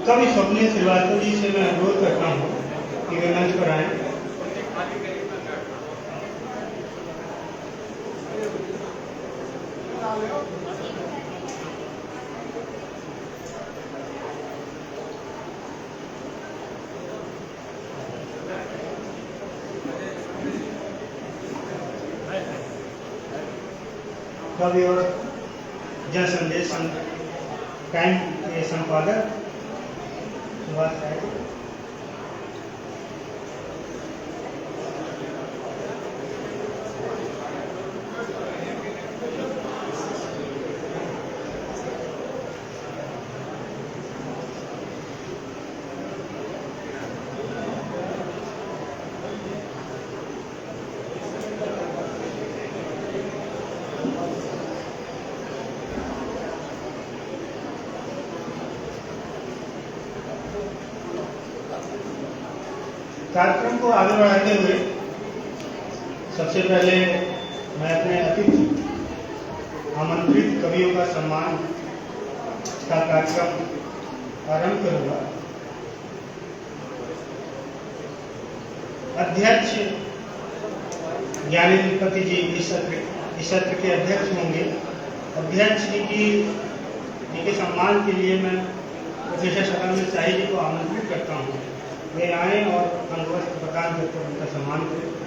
कवि स्वप्निल श्रीवास्तव जी से मैं अनुरोध करता हूँ कि वे मंच पर आएं। कवि और जन संदेश टाइम के संपादक सुभाष राय। कार्यक्रम को आगे बढ़ाते हुए सबसे पहले मैं अपने अतिथि आमंत्रित कवियों का सम्मान का कार्यक्रम आरंभ करूंगा। अध्यक्ष ज्ञानेन्द्रपति जी इस सत्र के अध्यक्ष होंगे। अध्यक्ष जी के सम्मान के लिए मैं प्रोफेसर सकलमल शाही जी को आमंत्रित करता हूँ, वे आए और अंगवस्त्र प्रदान करके उनका सम्मान करें।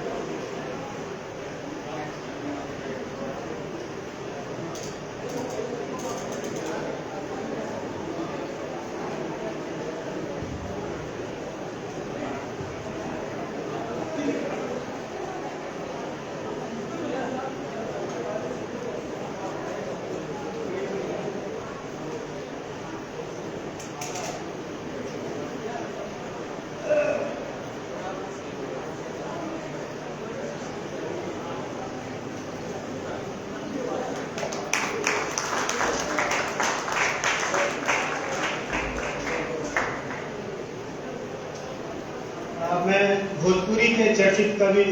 मैं भोजपुरी के चर्चित कवि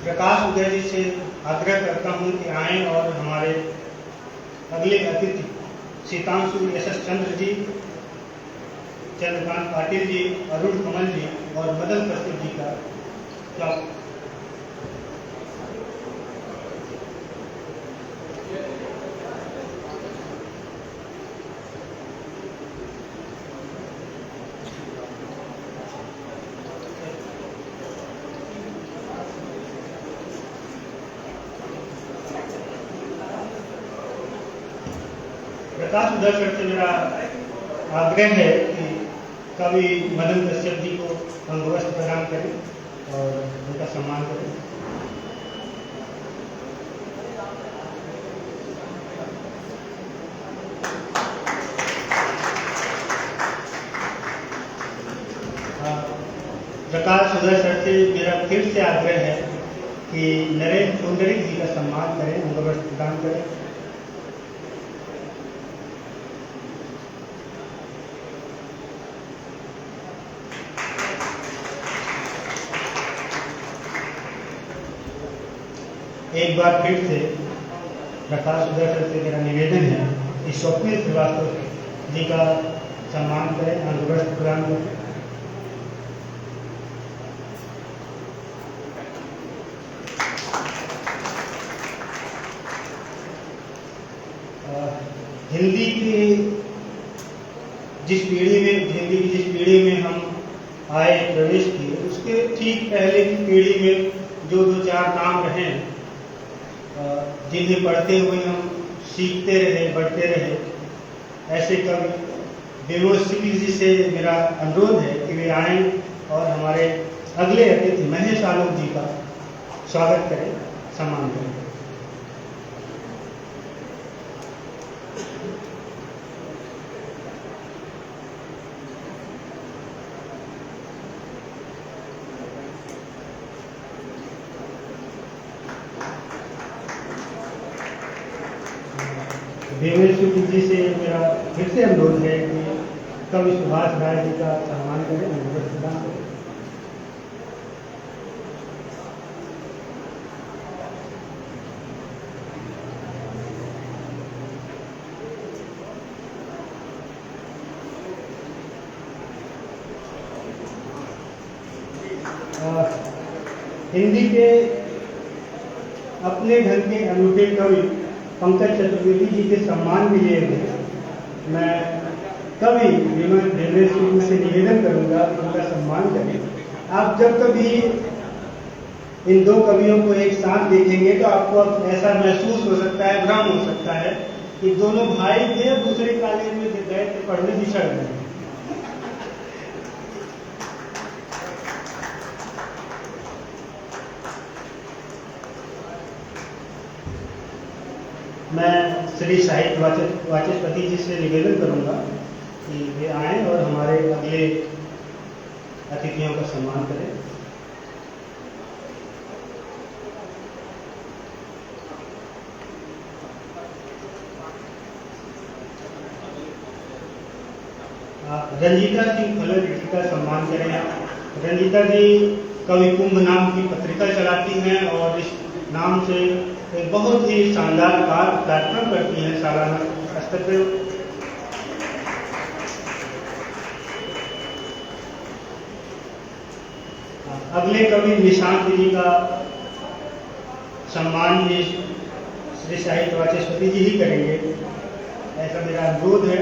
प्रकाश उदय जी से आग्रह करता हूं कि आएं और हमारे अगले अतिथि सीतांशु एस चंद्र जी, चंद्रकांत पाटिल जी, अरुण कमल जी और मदन प्रस्तुत जी का प्रकाश उदय करके मेरा आग्रह है कि कवि मदन कश्यप जी को अंगवस्त्र प्रदान करें और उनका सम्मान करें। प्रकाश उदय सर से मेरा फिर से आग्रह है कि नरेंद्र पुंडरीक जी का सम्मान करें, अंगवस्त्र प्रदान करें। एक बार फिर से प्रकाश उदय सर से मेरा निवेदन है कि स्वप्निल श्रीवास्तव जी का सम्मान करें, अंगवस्त्र प्रदान करें। हिंदी की जिस पीढ़ी में हम आए, प्रवेश किए, उसके ठीक पहले की पीढ़ी में जो दो चार नाम रहे, जिन्हें पढ़ते हुए हम सीखते रहे, बढ़ते रहे, ऐसे कवि विनोद सिंह जी से मेरा अनुरोध है कि वे आएं और हमारे अगले अतिथि महेश आलोक जी का स्वागत करें, सम्मान करें। देवेश जी से मेरा फिर से अनुरोध है कि कवि सुभाष राय जी का सम्मान करें, अंगवस्त्र प्रदान करें। हिंदी के अपने ढंग के अनूठे कवि पंकज चतुर्वेदी जी के सम्मान के लिए मैं कवि विमल देवेश जी से निवेदन करूंगा कि उनका सम्मान करें। आप जब कभी इन दो कवियों को एक साथ देखेंगे तो आपको ऐसा महसूस हो सकता है, भ्रम हो सकता है कि दोनों भाई थे, दूसरे कॉलेज में गए थे पढ़ने, बिछड़ गए। मैं श्री साहित्य वाचस्पति जी से निवेदन करूंगा कि वे आएं और हमारे अगले अतिथियों का सम्मान करें। रंजीता सिंह फलर जी का सम्मान करें। रंजीता जी कवि कुंभ नाम की पत्रिका चलाती हैं और इस नाम से एक बहुत ही शानदार कार्यक्रम करती हैं सालाना स्तर पर। अगले कवि निशांत जी का सम्मान भी श्री साहित्य वाचस्पति जी ही करेंगे, ऐसा मेरा अनुरोध है।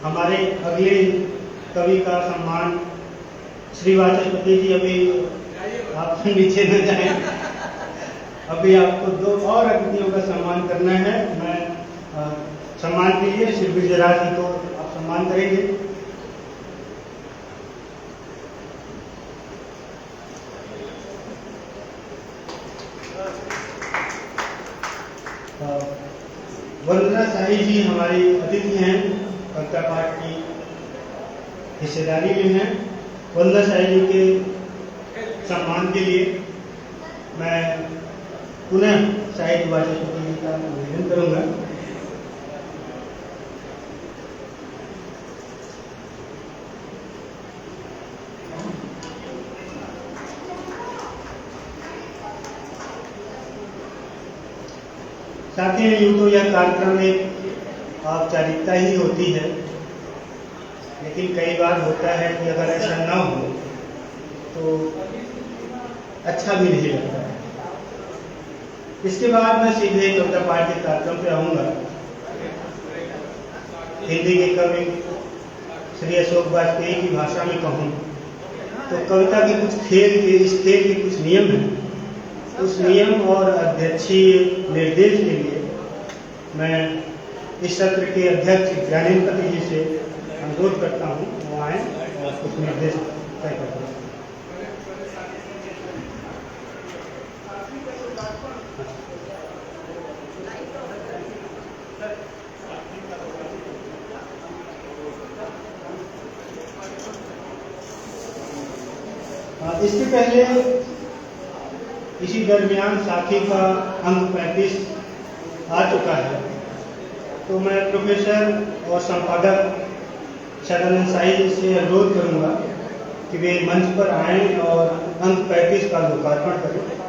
हमारे अगले कवि का सम्मान श्री वाचस्पति जी, अभी आप नीचे न जाएं, अभी आपको दो और अतिथियों का सम्मान करना है। मैं सम्मान के लिए श्री विजयराज जी को आप सम्मान करेंगे। वंदना शाही जी हमारी अतिथि हैं, कविता पाठ की हिस्सेदारी में हैं। वंदना शाही जी के सम्मान के लिए मैं पुनः साहित्य वाचस्पति जी का निवेदन करूंगा। साथ ही यूं तो यह कार्यक्रम एक औपचारिकता ही होती है, लेकिन कई बार होता है कि अगर ऐसा न हो तो अच्छा भी नहीं लगता है। इसके बाद मैं सीधे कविता पाठ के कार्यक्रम पे आऊँगा। हिंदी के कवि श्री अशोक वाजपेयी की भाषा में कहूँ तो कविता के कुछ इस खेल के कुछ नियम हैं। उस नियम और अध्यक्षीय निर्देश के लिए मैं इस सत्र के अध्यक्ष ज्ञानेन्द्र जी से अनुरोध करता हूँ वो आए और कुछ निर्देश तय करते हैं। इसके पहले इसी दरमियान साथी का अंक 35 आ चुका है, तो मैं प्रोफेसर और संपादक सदानंद साई जी से अनुरोध करूंगा कि वे मंच पर आएं और अंक 35 का लोकार्पण करें।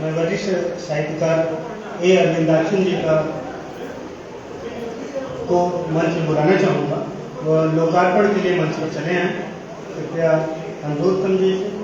मैं वरिष्ठ साहित्यकार अरविंदाक्षन जी का को मंच बुलाना चाहूँगा। वह लोकार्पण के लिए मंच पर चले हैं। कृपया अनुरोध समझिए।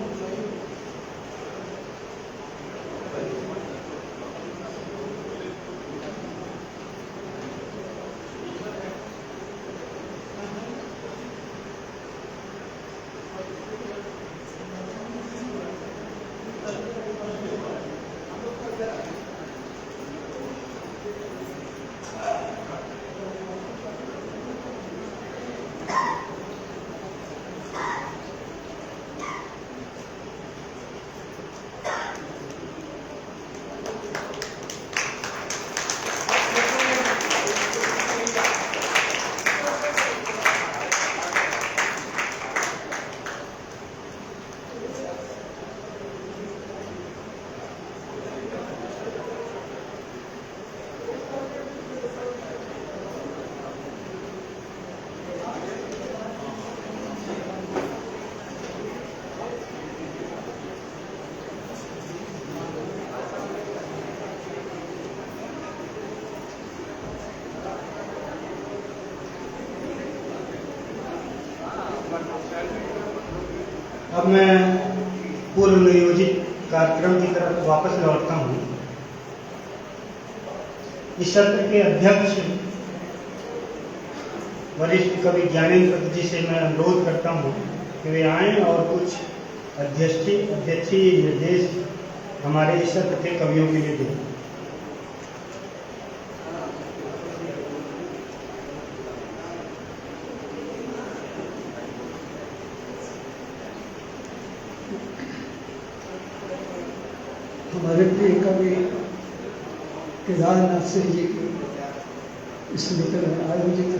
अब मैं पूर्व नियोजित कार्यक्रम की तरफ वापस लौटता हूँ। इस सत्र के अध्यक्ष वरिष्ठ कवि ज्ञानेंद्र जी से मैं अनुरोध करता हूँ कि वे आएं और कुछ अध्यक्षीय निर्देश हमारे इस सत्र के कवियों के लिए दें। हमारे प्रिय कवि केदारनाथ सिंह जी की स्मृति में आयोजित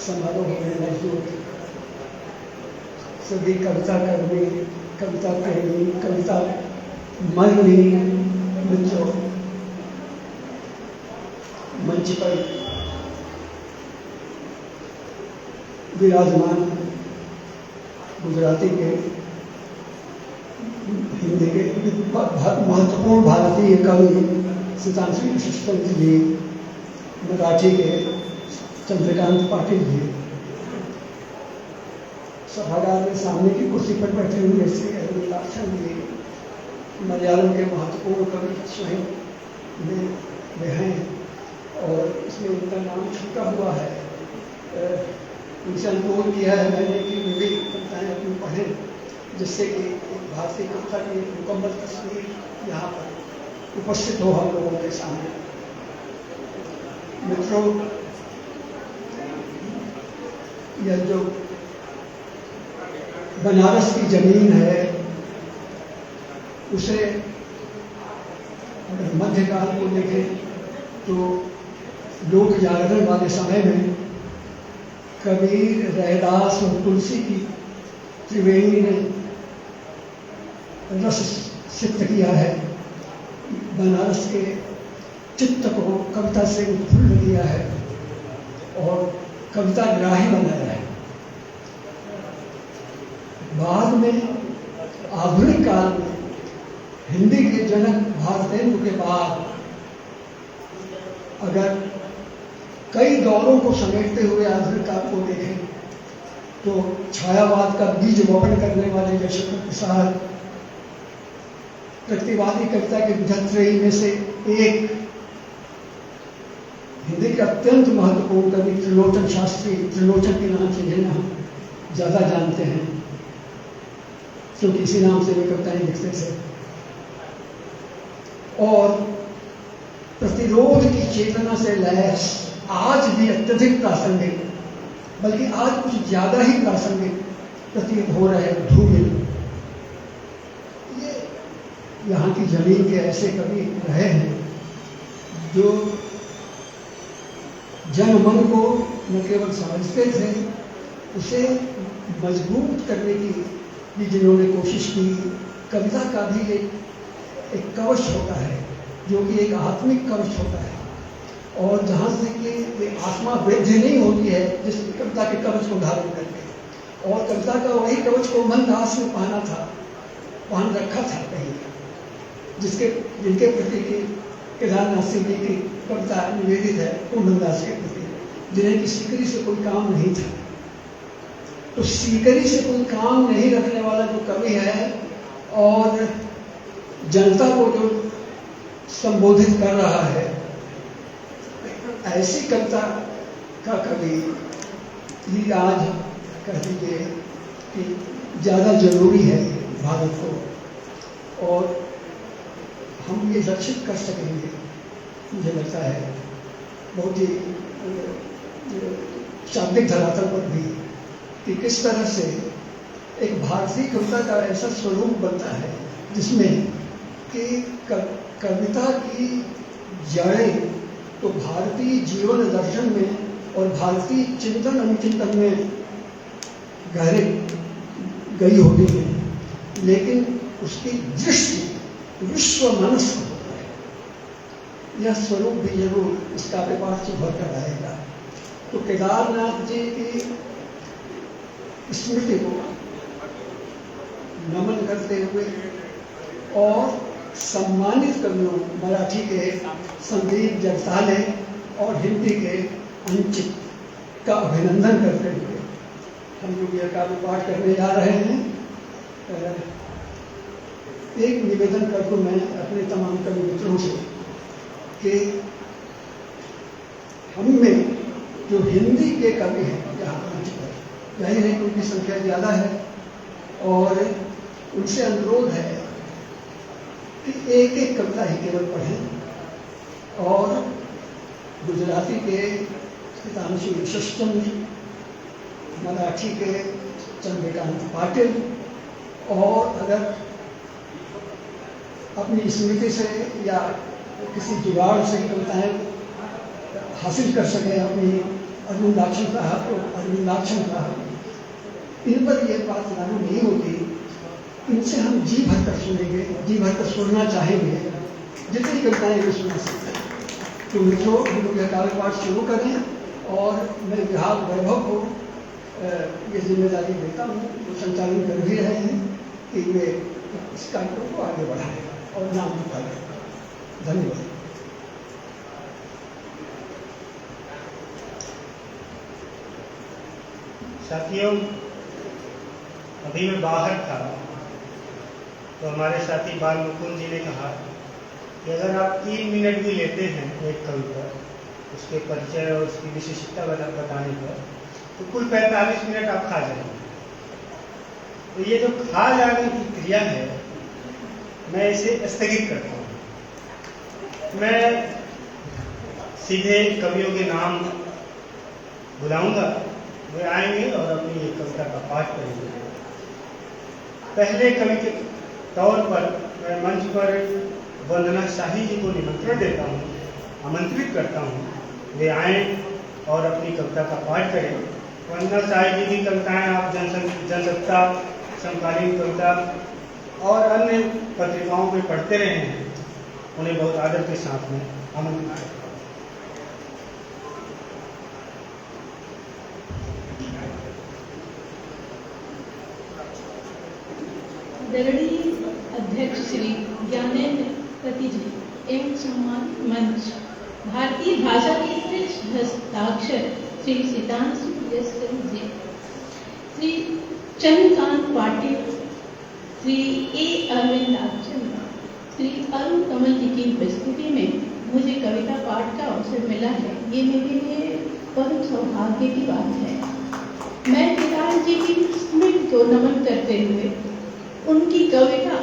समारोह में मौजूद सभी कविता कर्मी, कविता प्रेमी, कविता मर्मी मित्रों, मंच पर विराजमान गुजराती के, हिंदी के महत्वपूर्ण भारतीय कवि सितांशु पुष्पवंत जी, मराठी के चंद्रकांत पाटिल जी, सभागार में सामने की कुर्सी पर बैठे हुए श्री अरविंदाक्षन जी, मलयालम के महत्वपूर्ण कवि स्वयं वे हैं और इसमें उनका नाम छूटा हुआ है। उनसे अनुरोध किया है मैंने कि वे भी कविताएँ अपनी पढ़ें, जिससे कि भारतीय कविता की मुकम्मल तस्वीर यहाँ पर उपस्थित हो हम लोगों के सामने। मित्रों, यह जो बनारस की जमीन है उसे अगर मध्यकाल को देखें तो लोक जागरण वाले समय में कबीर, रैदास और तुलसी की त्रिवेणी ने रस सिद्ध किया है, बनारस के चित्त को कविता से उत्फुल्ल किया है और कविता ग्राही बनाया है। बाद में आधुनिक काल में हिंदी के जनक भारतेंदु के बाद अगर कई दौरों को समेटते हुए आधुनिक काल को देखें तो छायावाद का बीज वपन करने वाले यशवंत प्रसाद प्रतिवादी कविता के विधत्त्रयी में से एक, हिंदी के अत्यंत महत्वपूर्ण कवि त्रिलोचन शास्त्री, त्रिलोचन के नाम से जिन्हें हम ज्यादा जानते हैं क्योंकि इसी नाम से वे कविताएं लिखते थे, और प्रतिरोध की चेतना से लैस आज भी अत्यधिक प्रासंगिक, बल्कि आज कुछ ज्यादा ही प्रासंगिक प्रतीत हो रहे धूमिल, ये यहाँ की जमीन के ऐसे कवि रहे हैं जो जनमन को न केवल समझते थे, उसे मजबूत करने की भी जिन्होंने कोशिश की। कविता का भी एक कवच होता है जो कि एक आत्मिक कवच होता है, और जहाँ से कि आत्मा वृद्धि नहीं होती है जिस कविता के कवच को धारण करके, और कविता का वही कवच को मन दास ने पहन रखा था कहीं, जिनके प्रति की केदारनाथ सिंह जी की कविता निवेदित है पूर्णदास के प्रति, जिन्हें की सिकरी से कोई काम नहीं था। तो सीकरी से कोई काम नहीं रखने वाला जो कवि है और जनता को जो संबोधित कर रहा है, ऐसी कविता का कवि ही आज कह दीजिए कि ज़्यादा जरूरी है भारत को, और हम ये लक्षित कर सकेंगे, मुझे लगता है बहुत ही शाब्दिक धरातल पर भी, कि किस तरह से एक भारतीय कविता का ऐसा स्वरूप बनता है जिसमें कि कविता की जड़ें तो भारतीय जीवन दर्शन में और भारतीय चिंतन अनुचिंतन में गहरे गई होती है, लेकिन उसकी दृष्टि विश्व मनस्क होता है। यह स्वरूप भी जरूर इस काव्य पाठ से उभर कर आएगा। तो केदारनाथ जी की स्मृति को नमन करते हुए और सम्मानित कवियों मराठी के संदीप जगताले और हिंदी के अंचित का अभिनंदन करते हुए हम लोग यह काव्य पाठ करने जा रहे हैं। एक निवेदन कर दूं मैं अपने तमाम कवि मित्रों से कि हम में जो हिंदी के कवि हैं यहाँ मंच पर, जाहिर है कि उनकी संख्या ज़्यादा है, और उनसे अनुरोध है कि एक एक कविता ही केवल पढ़ें, और गुजराती के हितांशु यशस्चंद्र, मराठी के चंद्रकांत पाटिल, और अगर अपनी स्मृति से या किसी जुगाड़ से कविताएं हासिल कर सके अपनी अरविंदाक्षण साहब, इन पर यह बात लागू नहीं होती। इनसे हम जी भर कर सुनेंगे, जी भर कर सुनना चाहेंगे, जितनी कविताएं वे सुना सकते हैं। तो मित्रों, हम लोग यह काव्य पाठ शुरू करें, और मैं विभाग वैभव को ये जिम्मेदारी देता हूँ, वो संचालन कर भी रहे हैं कि वे इस कार्यक्रम को आगे बढ़ाएं और नाम निकालें। धन्यवाद। साथियों, अभी मैं बाहर था तो हमारे साथी बाल मुकुंद जी ने कहा कि अगर आप 3 मिनट भी लेते हैं एक कवि पर, उसके परिचय और उसकी विशिष्टता बताने पर, तो कुल 45 मिनट आप खा जाएंगे। तो ये जो खा जाने की क्रिया है, मैं इसे स्थगित करता हूँ। मैं सीधे कवियों के नाम बुलाऊंगा, वे आएंगे और अपनी एक कविता का पाठ करेंगे। पहले कवि के तौर पर मैं मंच पर वंदना शाही जी को निमंत्रण देता हूँ, आमंत्रित करता हूँ, वे आएँ और अपनी कविता का पाठ करें। वंदना शाही जी की कविताएं आप जनसत्ता, समकालीन कविता और अन्य पत्रिकाओं में पढ़ते रहे हैं, उन्हें बहुत आदर के साथ में आमंत्रित करता हूँ। दरड़ी अध्यक्ष श्री ज्ञानेंद्र पति जी एवं सम्मानित मंच, भारतीय भाषा के श्रेष्ठ हस्ताक्षर श्री सितांशु जी, श्री चंद्रकांत पाटिल, श्री ए अरविंदाक्षण, श्री अरुण कमल जी की उपस्थिति में मुझे कविता पाठ का अवसर मिला है। ये मेरे लिए बहुत सौभाग्य की बात है। मैं केदार जी की स्मृति को नमन करते हुए उनकी कविता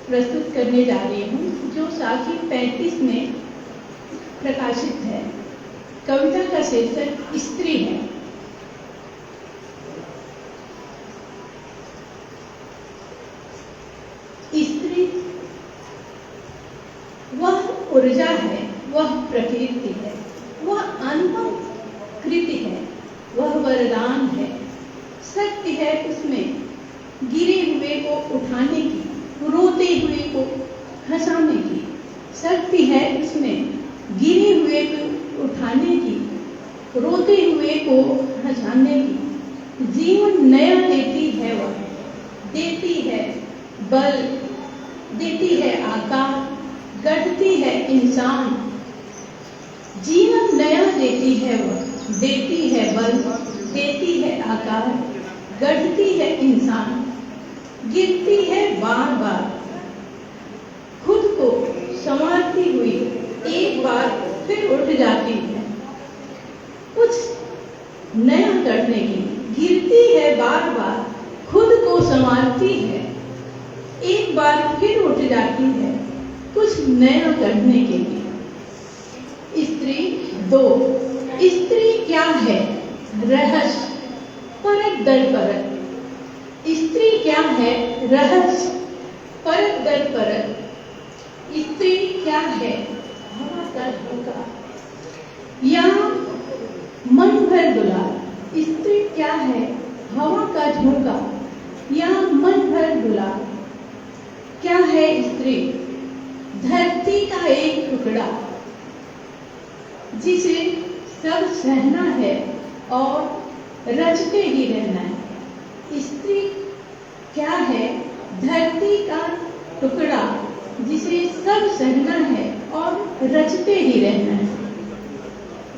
प्रस्तुत करने जा रही हूँ, जो साखी 35 में प्रकाशित है। कविता का शीर्षक स्त्री है। स्त्री वह ऊर्जा है, वह प्रकृति है, वह अनुपम कृति है, वह वरदान है। शक्ति है उसमें गिरे हुए को उठाने की, रोते हुए को हंसाने की। शक्ति है उसमें गिरे हुए को उठाने की, रोते हुए को हंसाने की। जीवन नया देती है, वह देती है बल, देती है आकार, गढ़ती है इंसान। जीवन नया देती है, वह देती है बल, देती है आकार, गढ़ती है इंसान, गिरती है बार बार, खुद को संवारती हुई एक बार फिर उठ जाती है कुछ नया करने की। गिरती है बार बार, खुद को संवारती है, एक बार फिर उठ जाती है कुछ नया करने के लिए। स्त्री 2। स्त्री क्या है? रहस्य, परत दर परत। स्त्री क्या है? रहस्य, परत दर परत। स्त्री क्या है? हवा का झोंका या मन भर दुलार। स्त्री क्या है? हवा का झोंका या मन भर दुलार। क्या है स्त्री? धरती का एक टुकड़ा जिसे सब सहना है और रचते ही रहना है। स्त्री क्या है? धरती का टुकड़ा जिसे सब सहना है और रचते ही रहना है।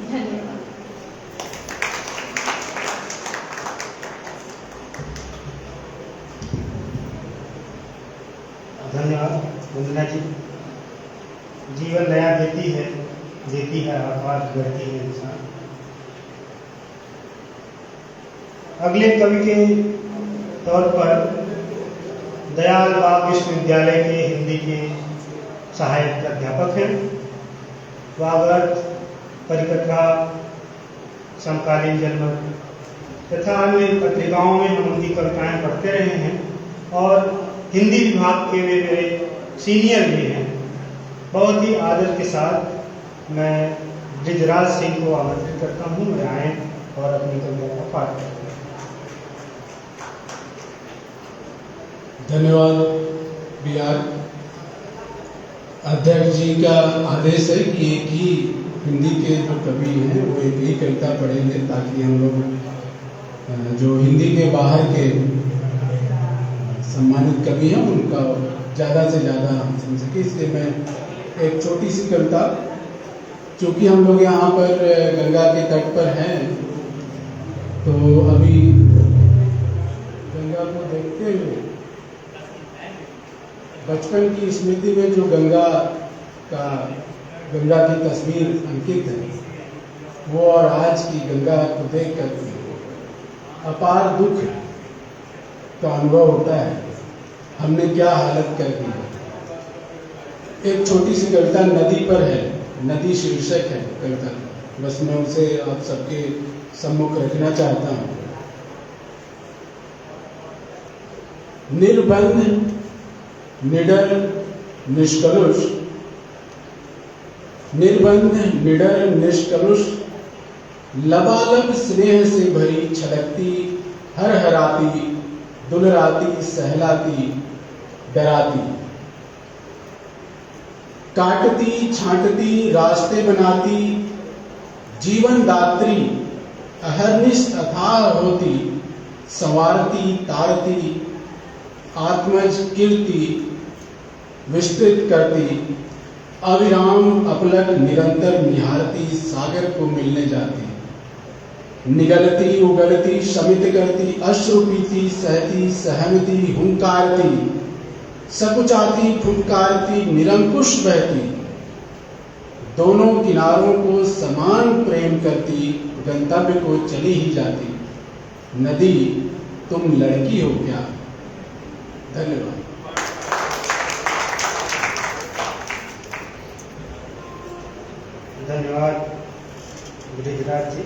धन्यवाद। धन्यवाद वंदना जी। जीवन नया देती है आकाश गढ़ती है इंसान। अगले कवि के तौर पर दयाल बाग विश्वविद्यालय के हिंदी के सहायक अध्यापक हैं। वागर्थ, परिकथा, समकालीन जनमत तथा अन्य पत्रिकाओं में हम उनकी कविताएं पढ़ते रहे हैं और हिंदी विभाग के वे मेरे सीनियर भी हैं। बहुत ही आदर के साथ मैं बृजराज सिंह को आमंत्रित करता हूँ, वे आएँ और अपनी कविता का पाठ करें। धन्यवाद बिहार अध्यक्ष जी का आदेश है कि एक ही हिंदी के जो कवि हैं वो एक ही कविता पढ़ेंगे ताकि हम लोग जो हिंदी के बाहर के सम्मानित कवि हैं उनका ज़्यादा से ज़्यादा हम सुन सके। इसलिए मैं एक छोटी सी कविता, चूँकि हम लोग यहाँ पर गंगा के तट पर हैं तो अभी गंगा को देखते हुए बचपन की स्मृति में जो गंगा की तस्वीर अंकित है वो और आज की गंगा को देख कर अपार दुख का अनुभव होता है। हमने क्या हालत कर दी है। एक छोटी सी कविता नदी पर है, नदी शीर्षक है कविता, बस मैं उसे आप सबके सम्मुख रखना चाहता हूँ। निर्बंध निडर निष्कलुष, निर्बंध निडर निष्कलुष, लबालब स्नेह से भरी छलकती हर हराती, दुलराती सहलाती डराती, काटती छांटती रास्ते बनाती, जीवन दात्री अहर्निश अथाह होती, संवारती तारती, आत्मज कीर्ति विस्तृत करती, अविराम अपलक निरंतर निहारती, सागर को मिलने जाती, निगलती उगलती शमित करती, अश्रु पीती सहती सहमती हुंकारती, सकुचाती फुटकारती निरंकुश बहती, दोनों किनारों को समान प्रेम करती, गंतव्य को चली ही जाती, नदी तुम लड़की हो क्या। धन्यवाद। धन्यवाद बृजराज जी।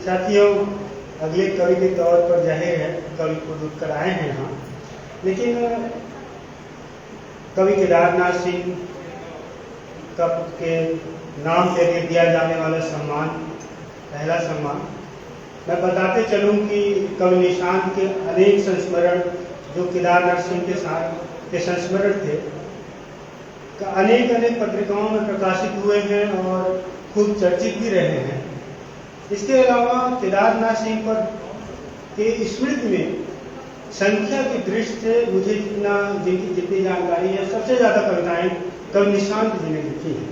साथियों, अगले कवि के तौर पर जाहिर है कवि खुद उठकर आए हैं यहाँ, लेकिन कवि केदारनाथ सिंह के नाम पे दिया जाने वाला सम्मान, पहला सम्मान, मैं बताते चलूं कि कवि निशांत के अनेक संस्मरण जो केदारनाथ सिंह के साथ के संस्मरण थे अनेक पत्रिकाओं में प्रकाशित हुए हैं और खूब चर्चित भी रहे हैं। इसके अलावा केदारनाथ सिंह पर के स्मृति में संख्या की दृष्टि से मुझे जितनी जानकारी है सबसे ज़्यादा कविताएं कवि निशांत जी ने लिखी हैं।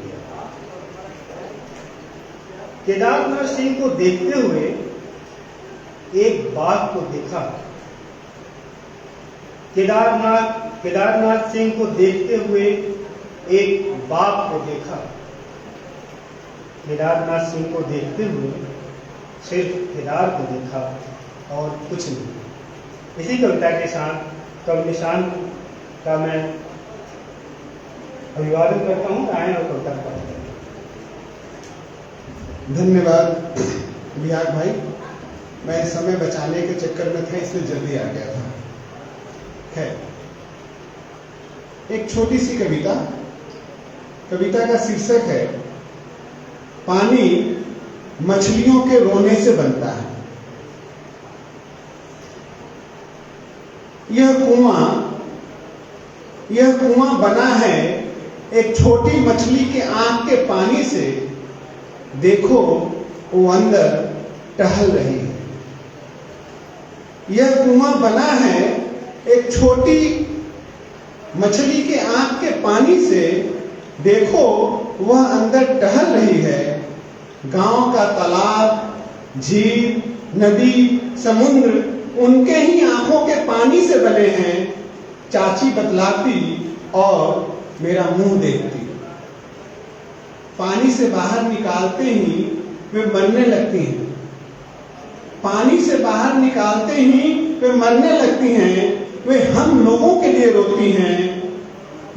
केदारनाथ सिंह को देखते हुए एक बाघ को देखा। केदारनाथ सिंह को देखते हुए एक बाघ को देखा। केदारनाथ सिंह को देखते हुए सिर्फ केदार को देखा और कुछ नहीं। इसी कविता के साथ कवि निशांत का मैं अभिवादन करता हूँ। आए और कविता पढ़ते हैं। धन्यवाद विहार भाई। मैं समय बचाने के चक्कर में था, इसलिए जल्दी आ गया था। खैर, एक छोटी सी कविता का शीर्षक है पानी मछलियों के रोने से बनता है। यह कुआं बना है एक छोटी मछली के आंख के पानी से। देखो वो अंदर टहल रही है। यह कुआं बना है एक छोटी मछली के आंख के पानी से। देखो वह अंदर टहल रही है। गांव का तालाब, झील, नदी, समुद्र उनके ही आंखों के पानी से बने हैं। चाची बतलाती और मेरा मुंह देखती। पानी से बाहर निकालते ही वे मरने लगती हैं। पानी से बाहर निकालते ही वे मरने लगती हैं। वे हम लोगों के लिए रोती हैं।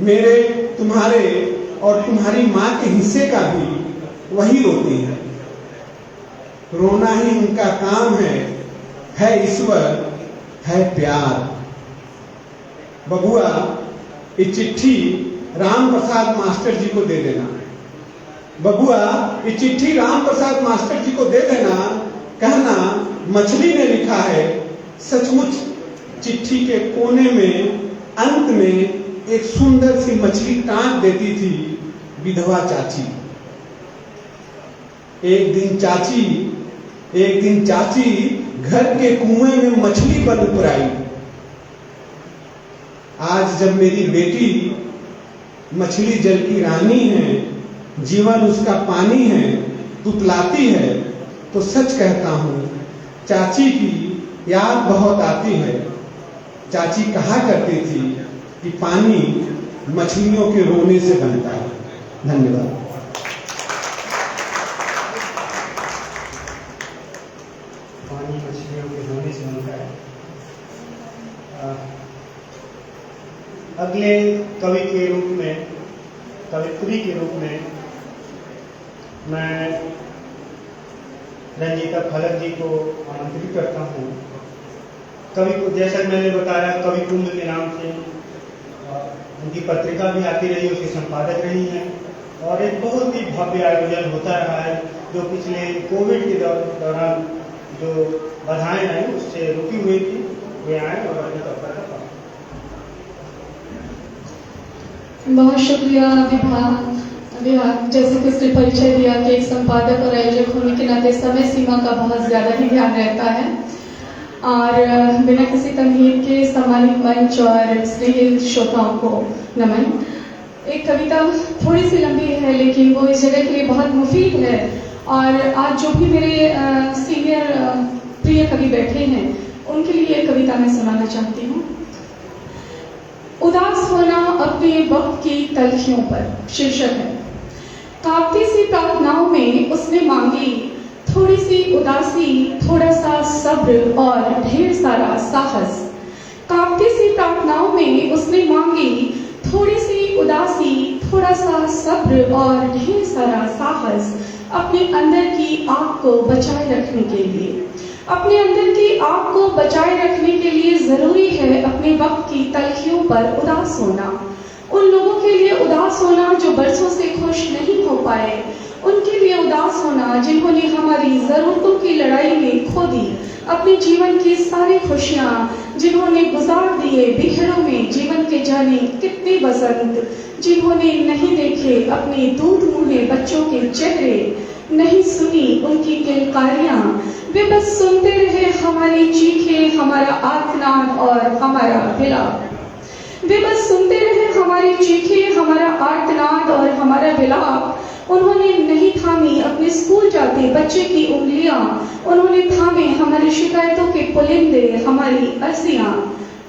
मेरे, तुम्हारे और तुम्हारी माँ के हिस्से का भी वही रोती हैं। रोना ही उनका काम है ईश्वर, है प्यार। बबुआ, ये चिट्ठी राम प्रसाद मास्टर जी को दे देना। बबुआ, ये चिट्ठी राम प्रसाद मास्टर जी को दे देना। कहना मछली ने लिखा है। सचमुच चिट्ठी के कोने में अंत में एक सुंदर सी मछली टांक देती थी विधवा चाची। एक दिन चाची घर के कुएं में मछली बन उतराई। आज जब मेरी बेटी मछली जल की रानी है, जीवन उसका पानी है, तुतलाती है, तो सच कहता हूं चाची की याद बहुत आती है। चाची कहा करती थी कि पानी मछलियों के रोने से बनता है। धन्यवाद। पानी मछलियों के रोने से बनता है। अगले कवि के रूप में, कवित्री के रूप में मैं रंजीता फलक जी को आमंत्रित करता हूँ। कवि को, जैसा मैंने बताया, कवि कुंभ के नाम से उनकी पत्रिका भी आती रही, उसके संपादक रही हैं और एक बहुत ही भव्य आयोजन होता रहा है जो पिछले कोविड के दौरान जो बाधाएं आई उससे रुकी हुई थी। वे आए और अपने कविता का पाठ। बहुत शुक्रिया विभाग, जैसे कि उसने परिचय दिया कि एक संपादक और आयोजक होने के नाते समय सीमा का बहुत ज़्यादा ही ध्यान रहता है और बिना किसी तमहीद के सम्मानित मंच और स्नेहित श्रोताओं को नमन। एक कविता थोड़ी सी लंबी है लेकिन वो इस जगह के लिए बहुत मुफीद है और आज जो भी मेरे सीनियर प्रिय कवि बैठे हैं उनके लिए ये कविता मैं सुनाना चाहती हूँ। उदास होना अपने वक्त की तलखियों पर शीर्षक है। कांपती सी प्रार्थनाओं में उसने मांगी थोड़ी सी उदासी, थोड़ा सा सब्र और ढेर सारा साहस। कांपती सी प्रार्थनाओं में उसने मांगी थोड़ी सी उदासी, थोड़ा सा सब्र और ढेर सारा साहस अपने अंदर की आग को बचाए रखने के लिए। अपने अंदर की आग को बचाए रखने के लिए जरूरी है अपने वक्त की तलखियों पर उदास होना। उन लोगों के लिए उदास होना जो बरसों से खुश नहीं हो पाए, उनके लिए उदास होना जिन्होंने हमारी जरूरतों की लड़ाई में खो दी अपने जीवन की सारी खुशियाँ, जिन्होंने गुजार दिए बिखरों में जीवन के जाने कितने बसंत, जिन्होंने नहीं देखे अपने दूध मुहे बच्चों के चेहरे, नहीं सुनी उनकी किलकारियाँ, वे बस सुनते रहे हमारी चीखें, हमारा आर्तनाद और हमारा विलाप। वे बस सुनते रहे हमारी चीखें, हमारा आर्तनाद और हमारा विलाप। उन्होंने नहीं थामी अपने स्कूल जाते बच्चे की उंगलियां, उन्होंने थामे हमारी शिकायतों के पुलिंदे, हमारी अर्जियां।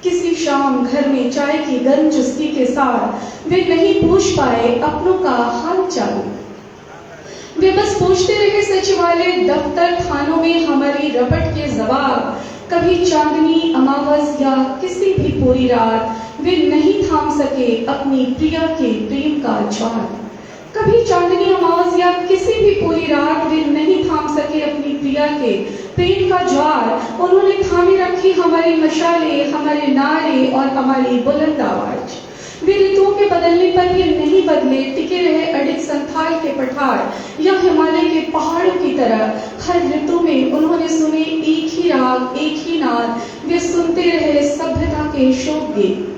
किसी शाम घर में चाय की गर्म चुस्की के साथ वे नहीं पूछ पाए अपनों का हाल चाल। वे बस पूछते रहे सचिवालय, दफ्तर, थानों में हमारी रपट के जवाब। कभी चांदनी, अमावस या किसी भी पूरी रात वे नहीं थाम सके अपनी प्रिया के प्रेम का ज्वार। कभी चांदनी, अमावस या किसी भी पूरी रात वे नहीं थाम सके अपनी प्रिया के प्रेम का ज्वार। उन्होंने थामे रखी हमारी मशाले, हमारे नारे और हमारी बुलंद आवाज। वे ऋतुओं के बदलने पर भी नहीं बदले, टिके रहे अडिग संथाल के पठार या हिमालय के पहाड़ों की तरह। हर ऋतु में उन्होंने सुने एक ही राग, एक ही नाद। वे सुनते रहे सभ्यता के शोक गीत।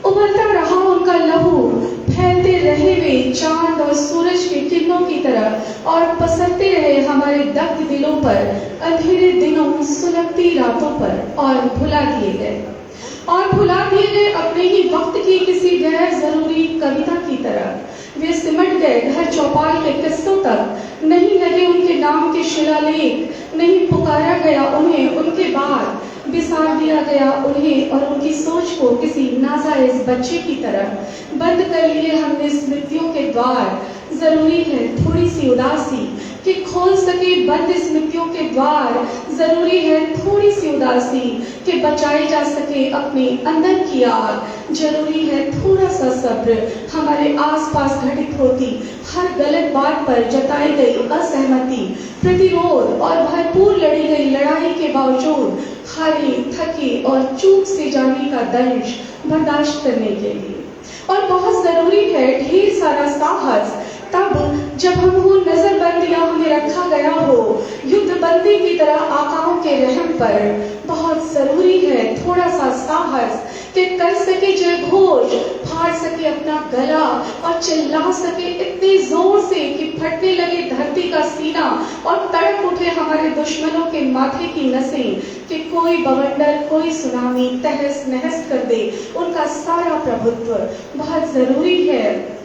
उबलता रहा उनका लहू, फैलते रहे वे चांद और सूरज के किरणों की तरह और पसरते रहे हमारे दग्ध दिलों पर, अंधेरे दिनों, सुलगती रातों पर। और भुला दिए गए अपने ही वक्त की किसी गैर जरूरी कविता की तरह। वे सिमट गए घर चौपाल के किस्सों तक, नहीं लगे उनके नाम के शिलालेख, नहीं पुकारा गया उन्हें उनके बाद, बिसार दिया गया उन्हें और उनकी सोच को किसी नाजायज बच्चे की तरह। बंद कर लिए हमने स्मृतियों के द्वार। जरूरी है थोड़ी सी उदासी कि खोल सके बंद स्मृतियों के द्वार। जरूरी है थोड़ी सी उदासी कि बचाई जा सके अपने अंदर की आग। जरूरी है थोड़ा सा सब्र, हमारे आसपास घटित होती हर गलत बात पर जताई गई असहमति, प्रतिरोध और भरपूर लड़ी गई लड़ाई के बावजूद हारे, थके और चूक से जाने का दंश बर्दाश्त करने के लिए। और बहुत जरूरी है ढेर सारा साहस, तब जब हम वो नजरबंद या हमें रखा गया हो युद्ध बंदी की तरह आकाओं के रहम पर। बहुत जरूरी है थोड़ा सा साहस कि कर सके जयघोष, फाड़ सके अपना गला और चिल्ला सके इतने जोर से कि फटने लगे धरती का सीना और तड़प उठे हमारे दुश्मनों के माथे की नसें, कि कोई बवंडर, कोई सुनामी तहस नहस कर दे उनका सारा प्रभुत्व। बहुत जरूरी है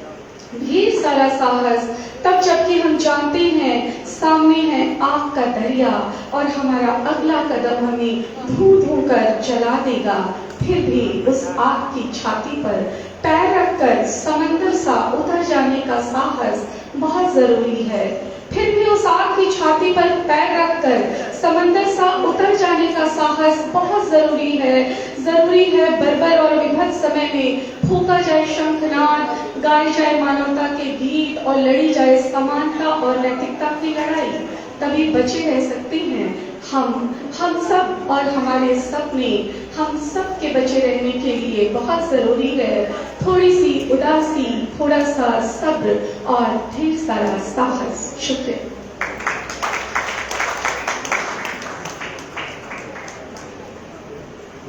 ढेर सारा साहस, तब जबकि हम जानते हैं सामने है आग का दरिया और हमारा अगला कदम हमें धू धू कर जला देगा। फिर भी उस आग की छाती पर पैर रखकर समंदर सा उतर जाने का साहस बहुत जरूरी है। फिर भी उस आग की छाती पर पैर रखकर समंदर सा उतर जाने का साहस बहुत जरूरी है। जरूरी है बर्बर और विभत्स समय में फूंका जाए शंखनाद, गाए जाए मानवता के गीत और लड़ी जाए समानता और नैतिकता की लड़ाई। तभी बचे रह सकते हैं हम सब और हमारे सपने। हम सब के बचे रहने के लिए बहुत जरूरी है थोड़ी सी उदासी, थोड़ा सा सब्र और ढेर सारा साहस। शुक्रिया।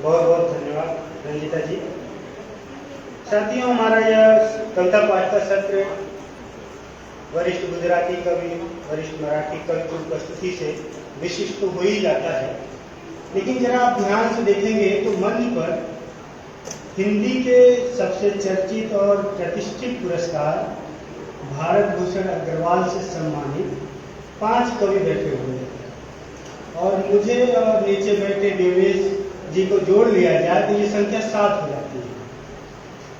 बहुत बहुत धन्यवाद रंजिता जी। साथियों, हमारा यह कविता पाठ का सत्र वरिष्ठ गुजराती कवि, वरिष्ठ मराठी कवि की उपस्थिति से विशिष्ट तो हो ही जाता है, लेकिन जरा आप ध्यान से देखेंगे तो मंच पर हिंदी के सबसे चर्चित और प्रतिष्ठित पुरस्कार भारत भूषण अग्रवाल से सम्मानित 5 कवि बैठे हुए हैं और मुझे और नीचे बैठे देवेश जी को जोड़ लिया जाए तो ये संख्या 7 हो जाती है।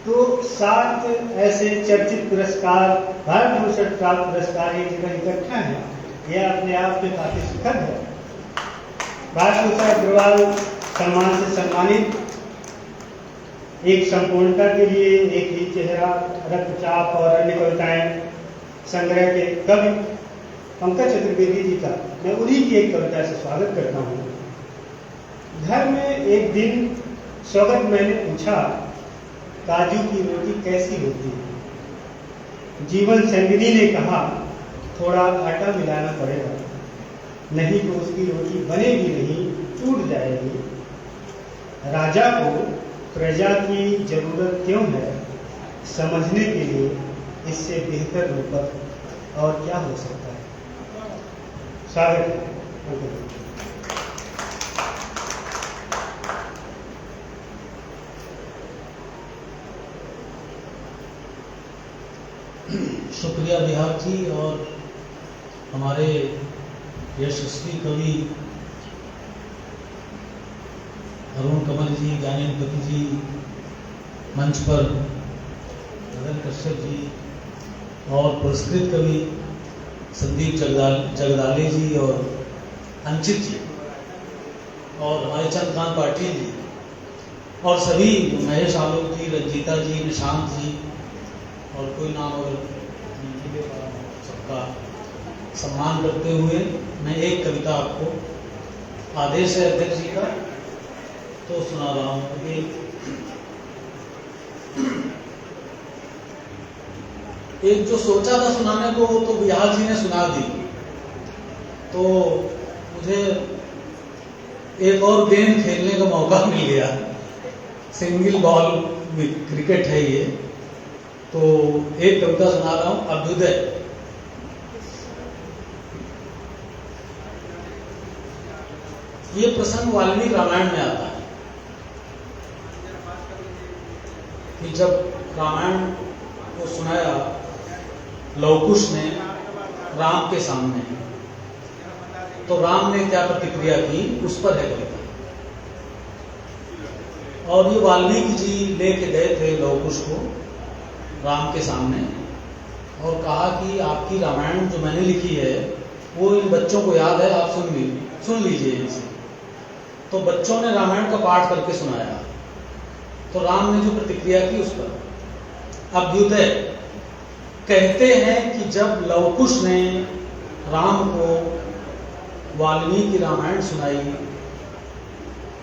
तो 7 ऐसे चर्चित पुरस्कार, भारत भूषण प्राप्त पुरस्कार एक जगह इकट्ठा है, यह अपने आप में काफी सुखद है। भारत भूषण अग्रवाल सम्मान से सम्मानित एक संपूर्णता के लिए एक ही चेहरा, रक्तचाप और अन्य कविताएं संग्रह के कवि पंकज चतुर्वेदी जी का मैं उन्हीं की एक कविता से स्वागत करता हूँ। घर में एक दिन स्वागत मैंने पूछा, काजू की रोटी कैसी होती है? जीवन संगिनी ने कहा, थोड़ा आटा मिलाना पड़ेगा, नहीं तो उसकी रोटी बनेगी नहीं, टूट जाएगी। राजा को प्रजा की जरूरत क्यों है, समझने के लिए इससे बेहतर रूपक और क्या हो सकता है। स्वागत है। शुक्रिया बिहार जी और हमारे यशस्वी कवि अरुण कमल जी, ज्ञानेन्द्र जी, मंच पर गगन कश्यप जी और पुरस्कृत कवि संदीप जगदाले जी और अंचित जी और हमारे चंद्रकांत पाटिल जी और सभी महेश आलोक जी, रंजीता जी, निशांत जी और कोई नाम अगर सबका सम्मान करते हुए मैं एक कविता आपको आदेश है अध्यक्ष जी का तो सुना रहा हूँ। एक जो सोचा था सुनाने को तो बिहार जी ने सुना दी, तो मुझे एक और गेम खेलने का मौका मिल गया। सिंगल बॉल क्रिकेट है ये, तो एक कविता सुना रहा हूं, अभ्युदय। ये प्रसंग वाल्मीकि रामायण में आता है कि जब रामायण को सुनाया लवकुश ने राम के सामने, तो राम ने क्या प्रतिक्रिया की उस पर है कविता। और ये वाल्मीकि जी लेके गए थे लवकुश को राम के सामने और कहा कि आपकी रामायण जो मैंने लिखी है वो इन बच्चों को याद है, आप सुन लीजिए इनसे। तो बच्चों ने रामायण का पाठ करके सुनाया, तो राम ने जो प्रतिक्रिया की उस पर अभ्युदय। कहते हैं कि जब लवकुश ने राम को वाल्मीकि रामायण सुनाई,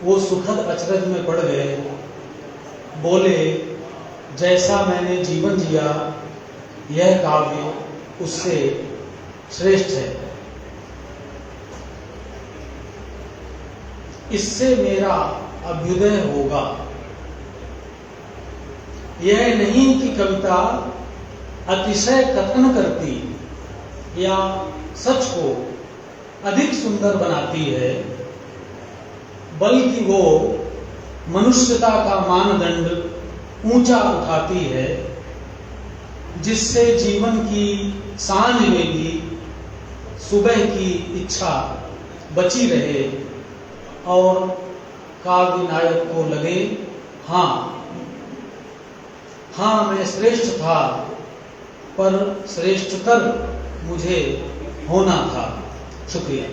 वो सुखद अचरज में पड़ गए, बोले जैसा मैंने जीवन जिया यह काव्य उससे श्रेष्ठ है। इससे मेरा अभ्युदय होगा। यह नहीं कि कविता अतिशय कथन करती या सच को अधिक सुंदर बनाती है, बल्कि वो मनुष्यता का मानदंड ऊंचा उठाती है, जिससे जीवन की सांझ में भी सुबह की इच्छा बची रहे और काव्य नायक को लगे हाँ मैं श्रेष्ठ था, पर श्रेष्ठतर मुझे होना था। शुक्रिया।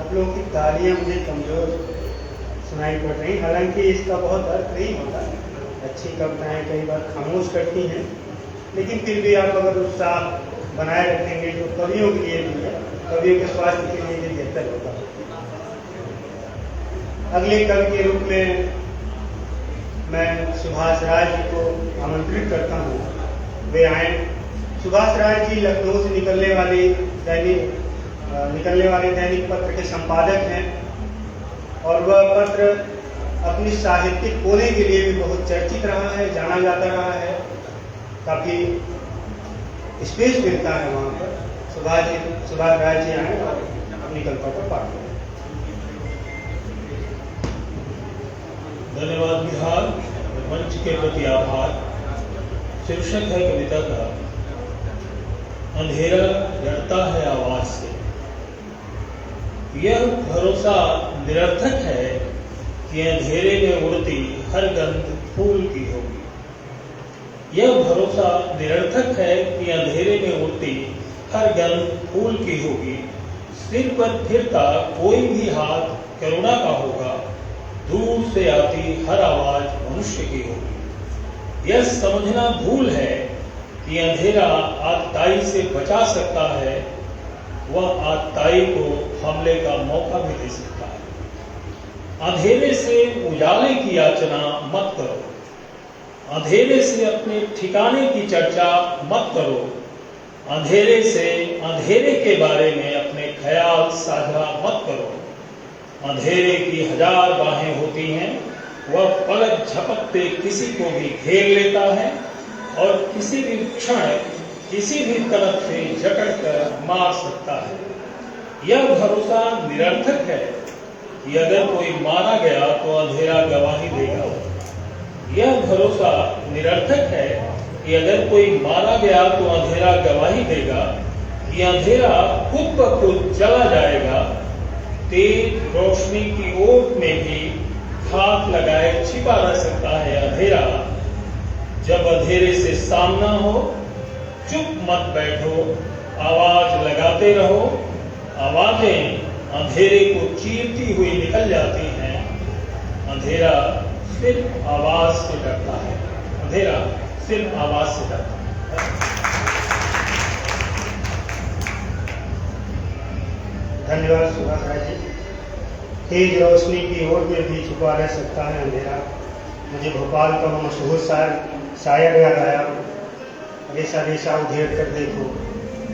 आप लोगों की तालियां मुझे कमजोर सुनाई पड़ रही, हालांकि इसका बहुत अर्थ नहीं होता। अच्छी कविताएं कई बार खामोश करती हैं, लेकिन फिर भी आप अगर उत्साह बनाए रखेंगे तो कवियों के लिए भी है, कवियों के स्वास्थ्य के लिए भी बेहतर होगा। अगले कवि के रूप में मैं सुभाष राय जी को आमंत्रित करता हूँ, वे आए। सुभाष राय जी लखनऊ से निकलने वाले दैनिक पत्र के संपादक हैं और वह पत्र अपनी साहित्यिक कोने के लिए भी बहुत चर्चित रहा है, जाना जाता रहा है, काफी स्पेस मिलता है वहाँ पर। सुभाष राय जी आए और अपनी कविता को पाठ करें। धन्यवाद बिहार, मंच के प्रति आभार। शीर्षक है कविता का अंधेरा डरता है आवाज से। यह भरोसा निरर्थक है कि अंधेरे में उड़ती हर गंध फूल की होगी। यह भरोसा निरर्थक है कि अंधेरे में उड़ती हर गंध फूल की होगी। सिर पर फिरता कोई भी हाथ करुणा का होगा। दूर से आती हर आवाज मनुष्य की होगी। यह समझना भूल है कि अंधेरा आतताई से बचा सकता है, वह आतताई को हमले का मौका भी दे सकता है। अंधेरे से उजाले की याचना मत करो। अंधेरे से अपने ठिकाने की चर्चा मत करो। अंधेरे से अंधेरे के बारे में अपने ख्याल साझा मत करो। अंधेरे की हजार बाहें होती हैं, वह पलक झपकते किसी को भी घेर लेता है और किसी भी क्षण किसी भी तरफ से जकड़ कर मार सकता है। यह भरोसा निरर्थक है कि अगर कोई मारा गया तो अंधेरा गवाही देगा। यह भरोसा निरर्थक है कि अगर कोई मारा गया तो अंधेरा गवाही देगा कि अंधेरा खुद ब खुद चला जाएगा। तेज रोशनी की ओट में भी हाथ लगाए छिपा रह सकता है अंधेरा। जब अंधेरे से सामना हो चुप मत बैठो, आवाज लगाते रहो। आवाजें अंधेरे को चीरती हुई निकल जाती हैं। अंधेरा सिर्फ आवाज से डरता है, अंधेरा सिर्फ आवाज से डरता है। धन्यवाद सुभाष राय जी। तेज रोशनी की ओर में भी छुपा रह सकता है अंधेरा। मुझे भोपाल का वो मशहूर शायर याद आया, रेशा रेशा उधेड़ कर देखो,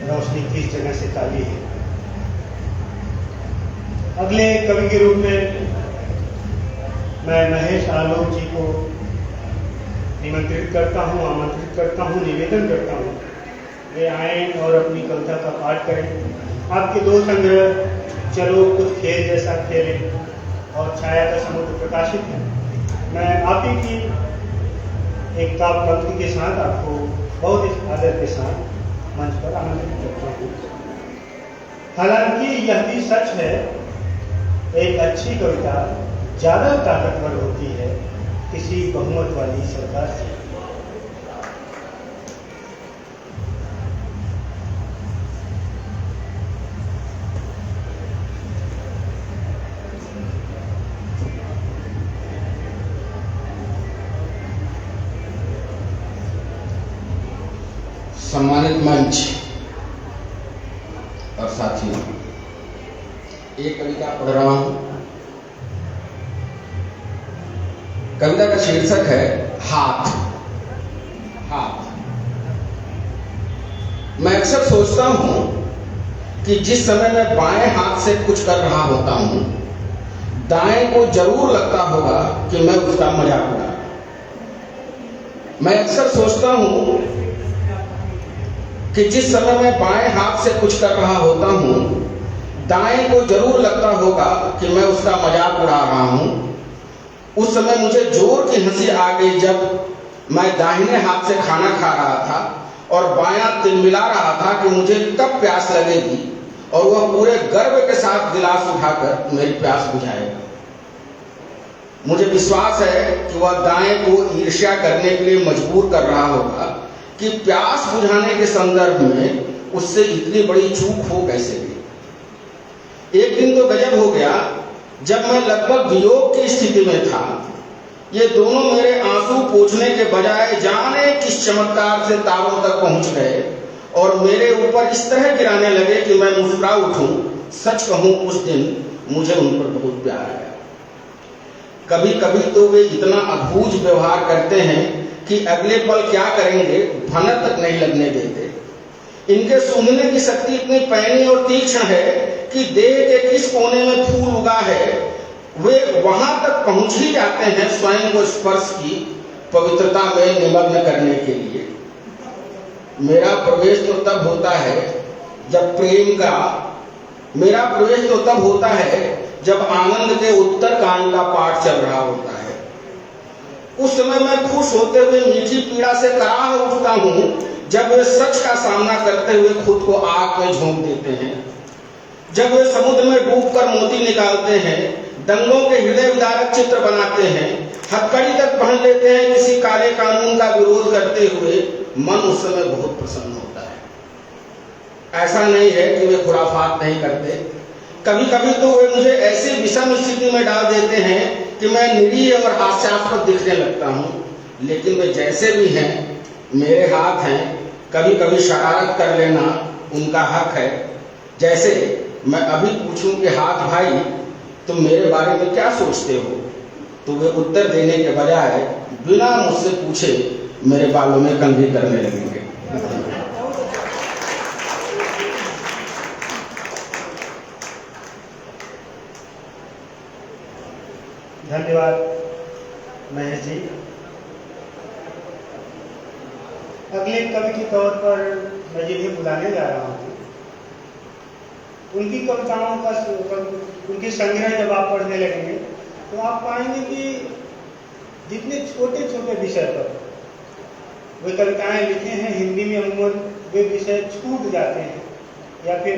रोशनी किस जगह से काली है। अगले कवि के रूप में मैं महेश आलोक जी को निमंत्रित करता हूँ, आमंत्रित करता हूँ, निवेदन करता हूँ वे आएं और अपनी कविता का पाठ करें। आपके दो संग्रह चलो कुछ खेल जैसा खेलें और छाया का समुद्र प्रकाशित है। मैं आप ही की एक काव्य पंक्ति के साथ आपको बहुत ही आदर के साथ मंच पर आमंत्रित करता हूँ। हालांकि यह भी सच है, एक अच्छी कविता ज्यादा ताकतवर होती है किसी बहुमत वाली सरकार से। सम्मानित मंच और साथियों, एक कविता पढ़ रहा हूं। कविता का शीर्षक है हाथ। हाथ। मैं अक्सर सोचता हूं कि जिस समय मैं बाएं हाथ से कुछ कर रहा होता हूं, दाएं को जरूर लगता होगा कि मैं उसका मजाक उड़ा। मैं अक्सर सोचता हूं कि जिस समय मैं बाएं हाथ से कुछ कर रहा होता हूं, दाएं को जरूर लगता होगा कि मैं उसका मजाक उड़ा रहा हूं। उस समय मुझे जोर की हंसी आ गई जब मैं दाहिने हाथ से खाना खा रहा था और बायां तिलमिला रहा था कि मुझे कब प्यास लगेगी और वह पूरे गर्व के साथ गिलास उठाकर मेरी प्यास बुझाएगा। मुझे विश्वास है कि वह दाएं को ईर्ष्या करने के लिए मजबूर कर रहा होगा कि प्यास बुझाने के संदर्भ में उससे इतनी बड़ी चूक हो कैसे गई। एक दिन तो गजब हो गया जब मैं लगभग वियोग की स्थिति में था। ये दोनों मेरे आंसू पोंछने के बजाय जाने किस चमत्कार से तारों तक पहुंच गए और मेरे ऊपर इस तरह गिराने लगे कि मैं मुस्कुरा उठूं। सच कहूं, उस दिन मुझे उन पर बहुत प्यार आया। कभी कभी तो वे इतना अभूझ व्यवहार करते हैं कि अगले पल क्या करेंगे भनक तक नहीं लगने देते। इनके सूंघने की शक्ति इतनी पैनी और तीक्ष्ण है कि देह के किस कोने में फूल उगा है वे वहां तक पहुंच ही जाते हैं स्वयं को स्पर्श की पवित्रता में निमग्न करने के लिए। मेरा प्रवेश तो तब होता है जब जब आनंद के उत्तर कांड का पाठ चल रहा होता है। उस समय मैं खुश होते हुए मीठी पीड़ा से कराह उठता हूं जब वे सच का सामना करते हुए खुद को आग में झोंक देते हैं, जब वे समुद्र में डूबकर मोती निकालते हैं, दंगों के हृदय विदारक चित्र बनाते हैं, हथकड़ी तक पहन लेते हैं किसी काले कानून का विरोध करते हुए। मन उस समय बहुत प्रसन्न होता है। ऐसा नहीं है कि वे खुराफात नहीं करते। कभी कभी तो वे मुझे ऐसी विषम स्थिति में डाल देते हैं कि मैं निरीह और हास्यास्पद दिखने लगता हूं। लेकिन वे जैसे भी हैं मेरे हाथ हैं। कभी कभी शरारत कर लेना उनका हक है। जैसे मैं अभी पूछूं कि हाथ भाई तुम मेरे बारे में क्या सोचते हो, तो वे उत्तर देने के बजाय बिना मुझसे पूछे मेरे बालों में कंघी करने लगेंगे। धन्यवाद महेश जी। अगले कवि के तौर पर मैं जिन्हें बुलाने जा रहा हूँ, उनकी कविताओं का उनके संग्रह जब आप पढ़ने लगेंगे तो आप पाएंगे कि जितने छोटे छोटे विषय पर वे कविताएं लिखे हैं, हिंदी में अमूमन वे विषय छूट जाते हैं या फिर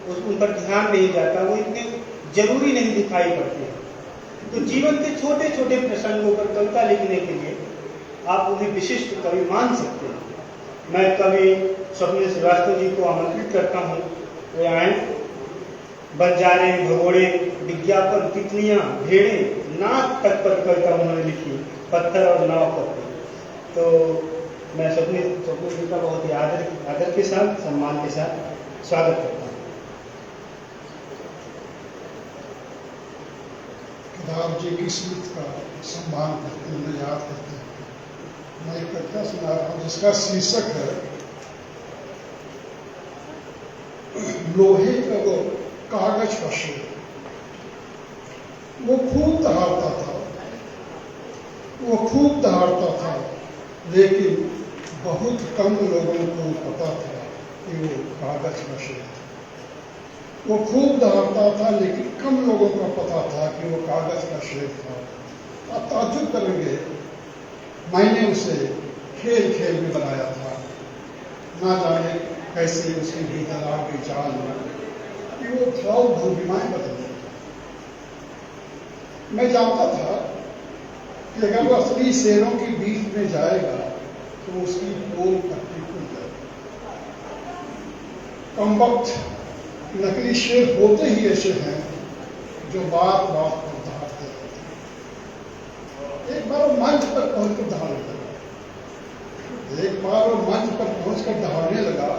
उन पर ध्यान नहीं जाता, वो इतने जरूरी नहीं दिखाई पड़ते हैं। तो जीवन के छोटे छोटे प्रसंगों पर कविता लिखने के लिए आप उन्हें विशिष्ट कवि मान सकते हैं। मैं कवि स्वप्निल श्रीवास्तव जी को आमंत्रित करता हूँ, वे आए। बंजारे, भगोड़े, विज्ञापन, तितलियां, भेड़े, नाक तक पर कविता उन्होंने लिखी, पत्थर और नाव पर। तो मैं स्वप्निल जी का बहुत ही आदर के साथ, सम्मान के साथ स्वागत करता हूँ। किताब जी की स्मृति का सम्मान करते हुए याद करते हैं। मैं एक कविता सुना रहा हूँ जिसका शीर्षक है लोहे का वो कागज का शेर। वो खूब दहाड़ता था, लेकिन बहुत कम लोगों को पता था कि वो कागज का शेर था। वो खूब दहाड़ता था, लेकिन कम लोगों को पता था कि वो कागज का शेर था। आप ताज्जुब करेंगे, मैंने उसे खेल खेल में बनाया था। ना जाने कैसे उसके भीतर आ गई चाल कि वो भाव भंगिमाएं बदल गई। मैं जानता था कि अगर वो असली शेरों के बीच में जाएगा तो उसकी पोल पट्टी खुल जाएगी। कमबख्त नकली शेर होते ही ऐसे हैं जो बात बात पर दहाड़ते रहते हैं। एक बार वो मंच पर पहुंचकर दहाड़ने लगा,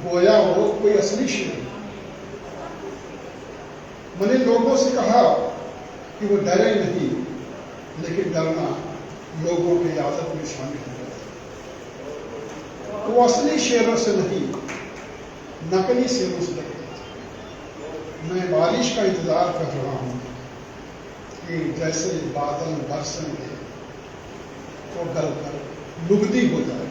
गोया वो कोई असली शेर। मैंने लोगों से कहा कि वो डरे नहीं, लेकिन डरना लोगों की आदत में शामिल हो गया। वो असली शेरों से नहीं, नकली शेरों से डरते थे। मैं बारिश का इंतजार कर रहा हूं कि जैसे बादल बरसेंगे तो गलकर लुगदी हो जाए।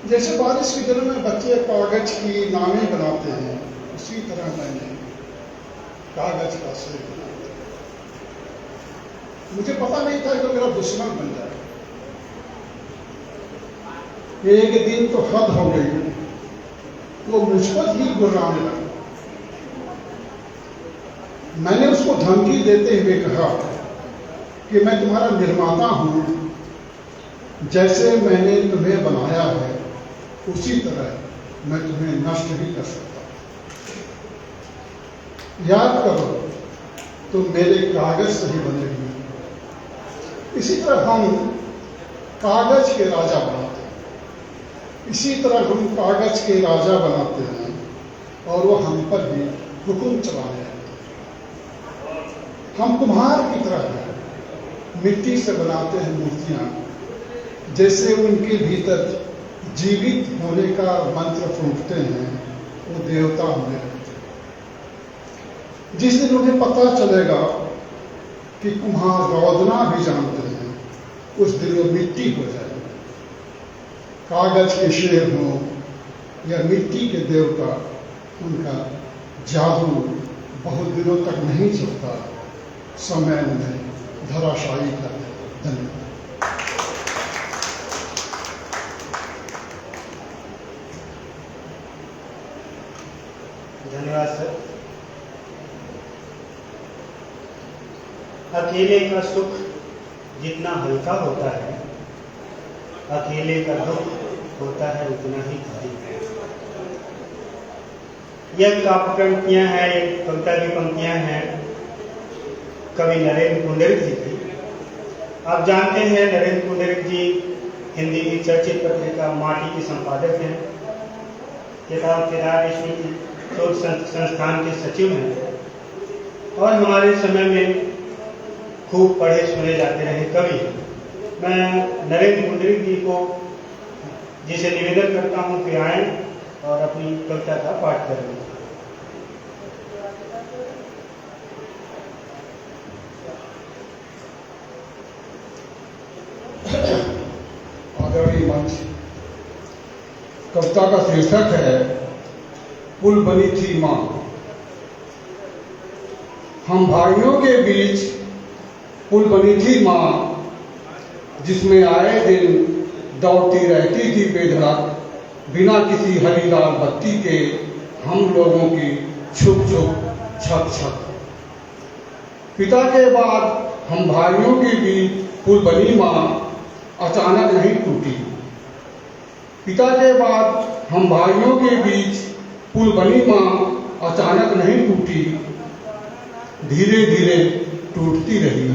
जैसे बारिश के दिनों में बच्चे कागज की नावें बनाते हैं, उसी तरह मैंने कागज का शेर बनाया। मुझे पता नहीं था कि मेरा दुश्मन बन जाए। एक दिन तो हद हो गई, वो मुझ पर ही गुर्राने लगा। मैंने उसको धमकी देते हुए कहा कि मैं तुम्हारा निर्माता हूं, जैसे मैंने तुम्हें बनाया है उसी तरह मैं तुम्हें नष्ट भी कर सकता हूं। याद करो, तुम मेरे कागज से ही बने हुए। इसी तरह हम कागज के राजा बनाते हैं। इसी तरह हम कागज के राजा बनाते हैं और वो हम पर भी हुक्म चलाने लगते हैं। हम कुम्हार की तरह हैं, मिट्टी से बनाते हैं मूर्तियां, जैसे उनके भीतर जीवित होने का मंत्र फूंकते हैं, वो देवता होने लगते हैं। जिस दिन उन्हें पता चलेगा कि कुम्हार रौदना भी जानते हैं, उस दिन वो मिट्टी हो जाएगी। कागज के शेर हो या मिट्टी के देवता, उनका जादू बहुत दिनों तक नहीं चलता, समय उन्हें धराशायी कर देता। धन्यवाद। धन्यवाद सर। अकेले का सुख जितना हल्का होता है, अकेले का दुख होता है उतना ही भारी। यह काव्य पंक्तियां हैं, एक कविता की पंक्तियां हैं कवि नरेंद्र पुंडरीक जी की। आप जानते हैं नरेंद्र पुंडरीक जी हिंदी की चर्चित पत्रिका माटी के संपादक हैं, केदार स्मृति शोध संस्थान के सचिव हैं और हमारे समय में खूब पढ़े सुने जाते रहे कवि हैं। मैं नरेंद्र पुंडरीक जी को जिसे निवेदन करता हूं कि आए और अपनी कविता का पाठ करें। आदरणीय मंच, कविता का शीर्षक है पुल बनी थी मां। हम भाइयों के बीच पुल बनी थी माँ जिसमें आए दिन दौड़ती रहती थी बेधड़क, बिना किसी हरी लाल बत्ती के हम लोगों की छुप छुप छक छक। पिता के बाद हम भाइयों के बीच पुल बनी माँ अचानक नहीं टूटी। पिता के बाद हम भाइयों के बीच पुल बनी माँ अचानक नहीं टूटी, धीरे धीरे टूटती रही।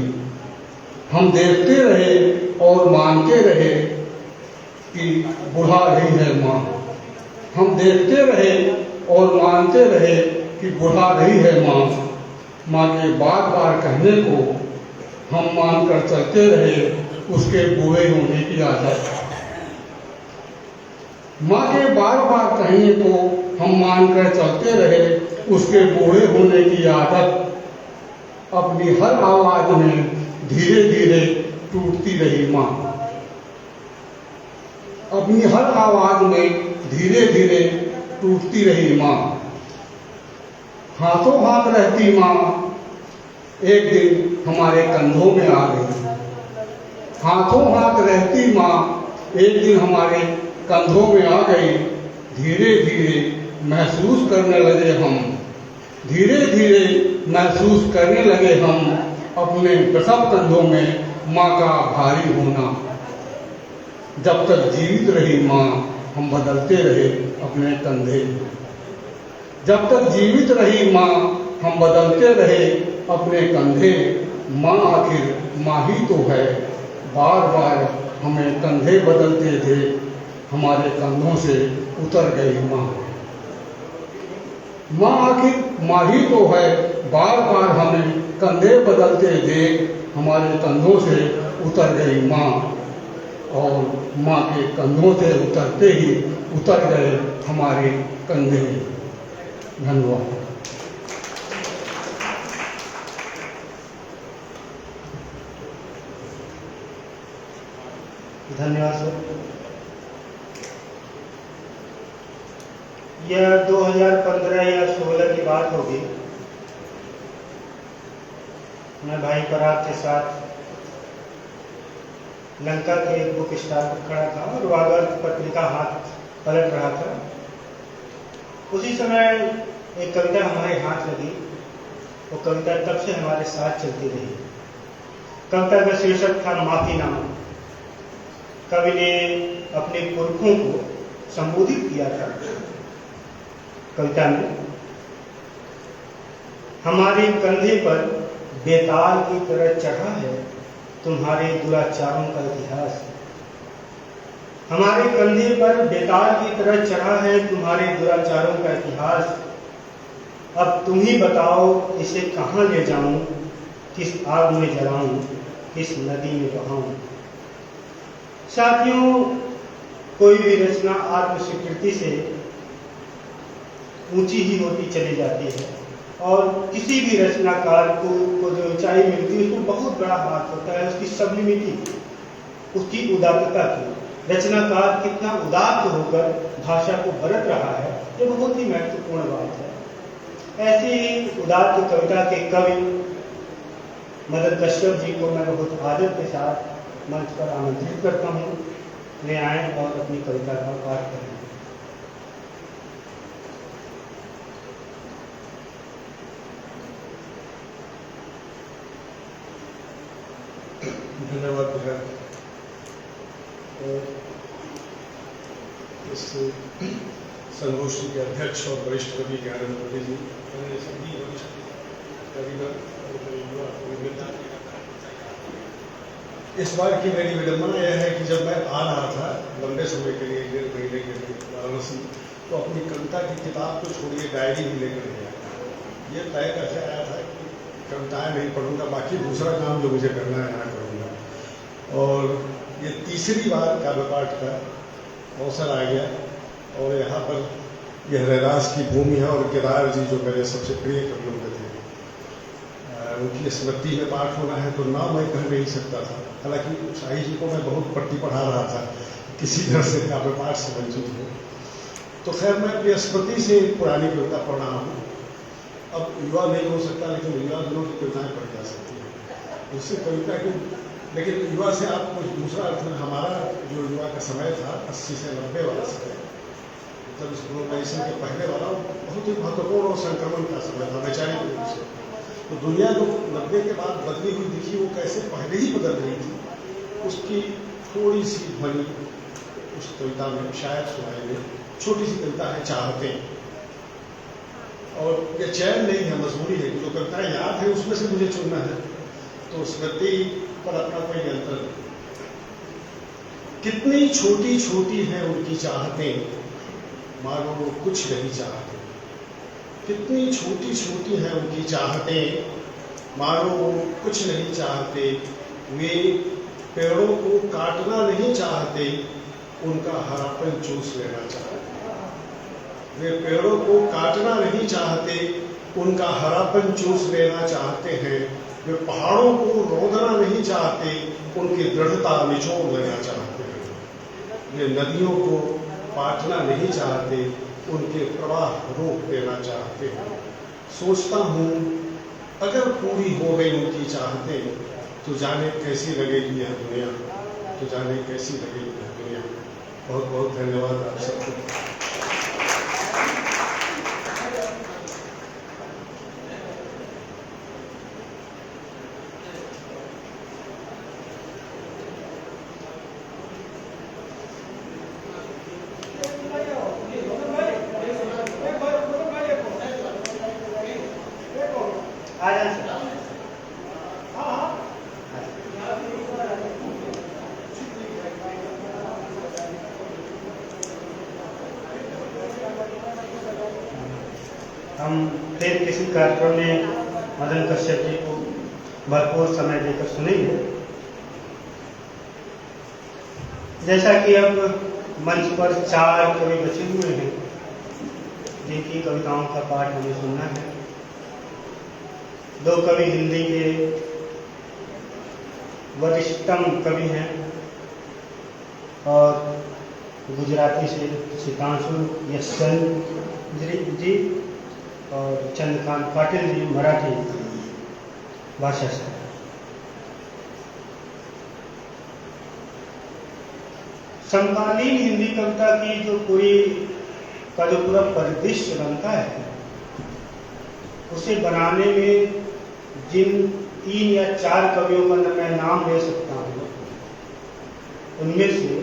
हम देखते रहे और मानते रहे कि बुढ़ा रही है माँ। हम देखते रहे और मानते रहे कि बुढ़ा रही है माँ। माँ के बार बार कहने को हम मानकर चलते रहे उसके बूढ़े होने की आदत। माँ के बार बार कहने को हम मानकर चलते रहे उसके बूढ़े होने की आदत अपनी हर आवाज में धीरे धीरे टूटती रही माँ। अपनी हर आवाज में धीरे धीरे टूटती रही माँ। हाथों हाथ रहती माँ एक दिन हमारे कंधों में आ गई। हाथों हाथ रहती माँ एक दिन हमारे कंधों में आ गई। धीरे धीरे महसूस करने लगे हम, धीरे धीरे महसूस करने लगे हम अपने प्रसव कंधों में माँ का भारी होना। जब तक जीवित रही माँ हम बदलते रहे अपने कंधे। जब तक जीवित रही माँ हम बदलते रहे अपने कंधे। माँ आखिर माँ ही तो है, बार बार हमें कंधे बदलते थे, हमारे कंधों से उतर गई माँ। माँ आखिर माँ ही तो है, बार बार हमें कंधे बदलते देख हमारे कंधों से उतर गई माँ। और माँ के कंधों से उतरते ही उतर गए हमारे कंधे। धन्यवाद। धन्यवाद सर। यह 2015 या 16 की बात होगी। मैं भाई पराग के साथ लंका के एक बुक स्टॉल पर खड़ा था और वागर पत्रिका हाथ पलट रहा था। उसी समय एक कविता हमारे हाथ लगी। वो कविता तब से हमारे साथ चलती रही। कविता का शीर्षक था माफीनामा। कवि ने अपने पुरखों को संबोधित किया था कविता में। हमारे कंधे पर बेताल की तरह चढ़ा है तुम्हारे दुराचारों का इतिहास। हमारे कंधे पर बेताल की तरह चढ़ा है तुम्हारे दुराचारों का इतिहास। अब तुम ही बताओ इसे कहाँ ले जाऊं, किस आग में जलाऊं, किस नदी में बहाऊं। साथियों, कोई भी रचना आत्मस्वीकृति से ऊंची ही होती चली जाती है और किसी भी रचनाकार को जो ऊंचाई मिलती है उसको बहुत बड़ा हाथ होता है उसकी सब्लिमिटी, उसकी उदात्तता की। रचनाकार कितना उदात्त होकर भाषा को बरत रहा है, ये बहुत ही महत्वपूर्ण बात है। ऐसी ही उदात्त कविता के कवि मदन कश्यप जी को मैं बहुत आदर के साथ मंच पर आमंत्रित करता हूँ। वे आए और अपनी कविता का पाठ करें। धन्यवाद है। इस संगोष्ठी के अध्यक्ष और वरिष्ठ कवि ज्ञानेंद्र पति जी, सभी वरिष्ठ कविगण और नेता। इस बार की मेरी विडंबना यह है कि जब मैं आ रहा था लंबे समय के लिए 1.5 महीने के लिए वाराणसी, तो अपनी कविता की किताब को छोड़िए डायरी भी लेकर गया। ये तय करके आया था कि कविताएं नहीं पढ़ूंगा, बाकी दूसरा काम जो मुझे करना है यहाँ करूँगा। और ये तीसरी बार काव्य पाठ का अवसर आ गया और यहाँ पर यह रैदास की भूमि है और केदार जी जो मेरे सबसे प्रिय कवियों में थे, उनकी स्मृति में पाठ होना है तो ना मैं कह नहीं सकता था। हालांकि शाही जी को मैं बहुत पट्टी पढ़ा रहा था किसी तरह से काव्य पाठ से वंचित हो। तो खैर मैं अपनी स्मृति से पुरानी कविता पढ़ रहा हूँ। अब युवा नहीं हो सकता लेकिन युवा दिनों की कविताएं पढ़ी जा सकती हैं। उससे कविता की, लेकिन युवा से आप कुछ दूसरा अर्थ में, हमारा जो युवा का समय था 80 से 90 वाला समय, मतलब इस ग्लोबलाइजेशन के पहले वाला बहुत ही महत्वपूर्ण और संक्रमण का समय था वैचारिक रूप से। तो दुनिया जो 90 के बाद बदली हुई दिखी, वो कैसे पहले ही बदल रही थी, उसकी थोड़ी सी ध्वनि उस कविता में शायद सुनाएंगे। छोटी सी कविता है चाहते, और ये चयन नहीं है, मजबूरी है, जो कविताएं याद है उसमें से मुझे चुनना है, तो स्मृति पर अपना कोई नियंत्रण नहीं। कितनी छोटी छोटी हैं उनकी चाहतें, मानो वो कुछ नहीं चाहते। कितनी छोटी छोटी हैं उनकी चाहतें, मानो वो कुछ नहीं चाहते। वे पेड़ों को काटना नहीं चाहते, उनका हरापन चूस लेना चाहते। वे पेड़ों को काटना नहीं चाहते, उनका हरापन चूस लेना चाहते हैं। वे पहाड़ों को रोदना नहीं चाहते, उनकी दृढ़ता निचोड़ लेना चाहते हैं। वे नदियों को पाटना नहीं चाहते, उनके प्रवाह रोक देना चाहते हैं। सोचता हूँ अगर पूरी हो गई उनकी चाहतें, तो जाने कैसी लगेगी यह दुनिया, तो जाने कैसी लगेगी यह दुनिया। बहुत बहुत धन्यवाद आप सबको। हम फिर किसी कार्यक्रम में मदन कश्यप जी को भरपूर समय देकर सुनेंगे। जैसा कि अब मंच पर 4 कवि बचे हुए हैं जिनकी कविताओं का पाठ हमें सुनना है। 2 कवि हिंदी के वरिष्ठतम कवि हैं और गुजराती से सितांशु यशचंद्र जी और चंद्रकांत पाटिल जी मराठी भाषा से। समकालीन हिंदी कविता की जो पूरा परिदृश्य बनता है, उसे बनाने में जिन 3 या 4 कवियों का मैं नाम ले सकता हूँ, उनमें से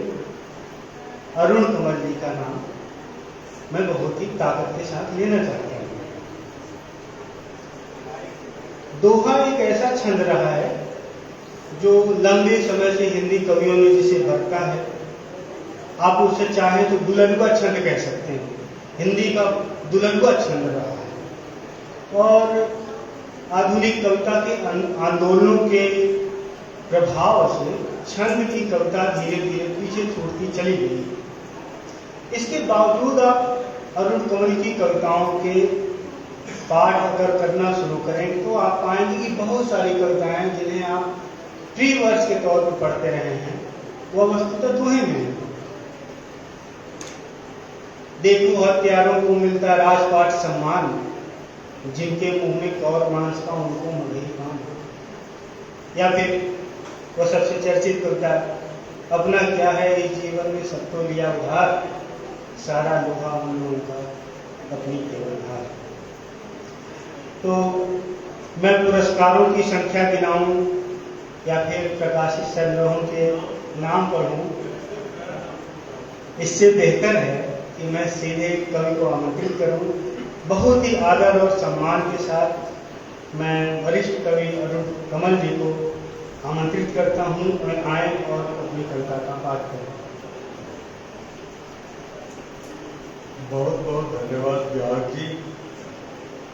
अरुण कमल जी का नाम मैं बहुत ही ताकत के साथ लेना चाहता हूँ। दोहा एक ऐसा छंद रहा है जो लंबे समय से हिंदी कवियों ने जिसे बरता है। आप उसे चाहे तो दुल्हनवा छंद कह सकते हैं, हिंदी का दुल्हनवा छंद रहा है। और आधुनिक कविता के आंदोलनों के प्रभाव से छंद की कविता धीरे धीरे पीछे छूटती चली गई। इसके बावजूद आप अरुण कमल की कविताओं के पाठ अगर करना शुरू करें तो आप पाएंगे कि बहुत सारी कविताएं जिन्हें आप प्री वर्स के तौर पर पढ़ते रहे हैं, वह वस्तुतः दोहे में है। देखो हत्यारों को मिलता राजपाट सम्मान, जिनके मुंह में कौर मांस का उनको मगही पान। या फिर वह सबसे चर्चित कविता, अपना क्या है इस जीवन में सब तो लिया उधार, सारा लोहा उन लोगों का अपनी केवल धार। तो मैं पुरस्कारों की संख्या गिनाऊं या फिर प्रकाशित संग्रहों के नाम पढ़ूं, इससे बेहतर है कि मैं सीधे कवि को आमंत्रित करूं। बहुत ही आदर और सम्मान के साथ मैं वरिष्ठ कवि अरुण कमल जी को आमंत्रित करता हूं, मैं आए और अपनी कविता का पाठ करें। बहुत बहुत धन्यवाद विहार जी।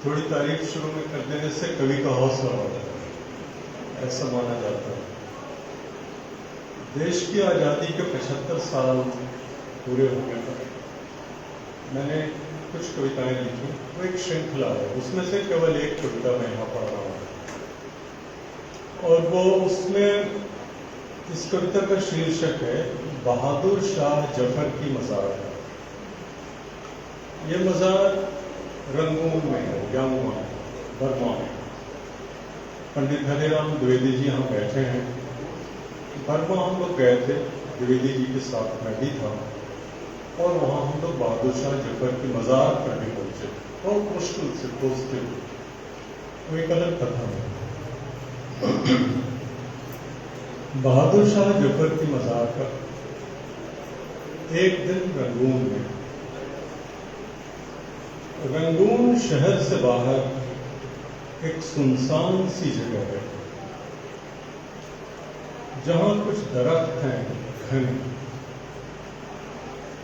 थोड़ी तारीफ शुरू में कर देने से कवि का हौसला बढ़ता है, ऐसा माना जाता है। देश की आज़ादी के 75 साल पूरे होने पर मैंने कुछ कविताएं लिखी। वो एक श्रृंखला है, उसमें से केवल एक कविता मैं यहाँ पढ़ रहा हूँ, और वो उसमें इस कविता का शीर्षक है बहादुर शाह जफर की मज़ार है। ये मज़ार रंगून में है, यांगून बर्मा में। पंडित हरिराम द्विवेदी जी यहाँ बैठे हैं। बर्मा हम लोग गए थे, द्विवेदी जी के साथ मैं भी था, और वहाँ हम लोग बहादुर शाह जफर की मज़ार पर भी पहुँचे। बहुत मुश्किल से पहुँचते वो एक अलग कथा है। बहादुर शाह जफर की मज़ार पर एक दिन रंगून शहर से बाहर एक सुनसान सी जगह है, जहां कुछ दरख्त हैं घने,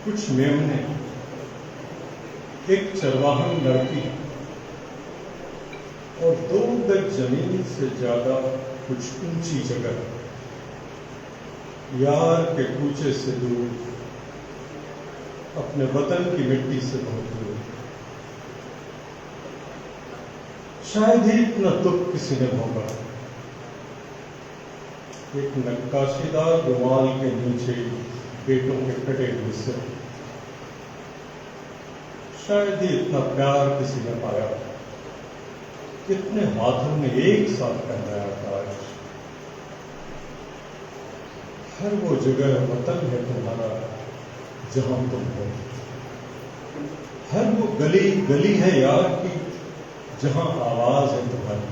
कुछ मेमने, एक चरवाहन लड़की और 2 गज जमीन से ज्यादा कुछ ऊंची जगह, यार के कूचे से दूर, अपने वतन की मिट्टी से बहुत दूर। शायद ही इतना दुख किसी ने भोगा। एक नक्काशीदार रुमाल के नीचे पेटों के कटे हुए सिर, शायद ही इतना प्यार किसी ने पाया। कितने हाथों ने एक साथ पहनाया ताज। हर वो जगह वतन है तुम्हारा जहां तुम हो। हर वो गली गली है यार की जहां आवाज है तुम्हारी।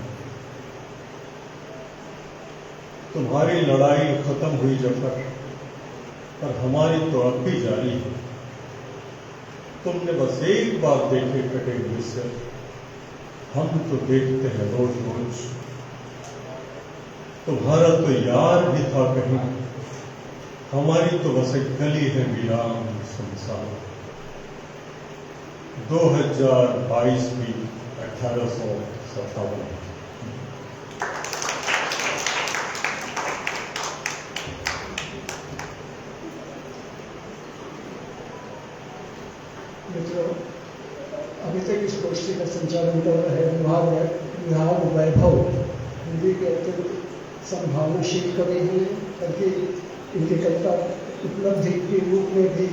तुम्हारी लड़ाई खत्म हुई जफर, पर हमारी तो अब भी जारी है। तुमने बस एक बार देखे कटे हुए सिर, हम तो देखते हैं रोज रोज। तुम्हारा तो यार भी था कहीं, हमारी तो बस एक गली है वीरान सुनसान। 2022 भी 1857। मित्रों, अभी तक इस गोष्ठी का संचालन कर रहे विभाग वैभव हिंदी के अत्यंत संभावनाशील कवि हैं, बल्कि इनकी कविता उपलब्धि के रूप में भी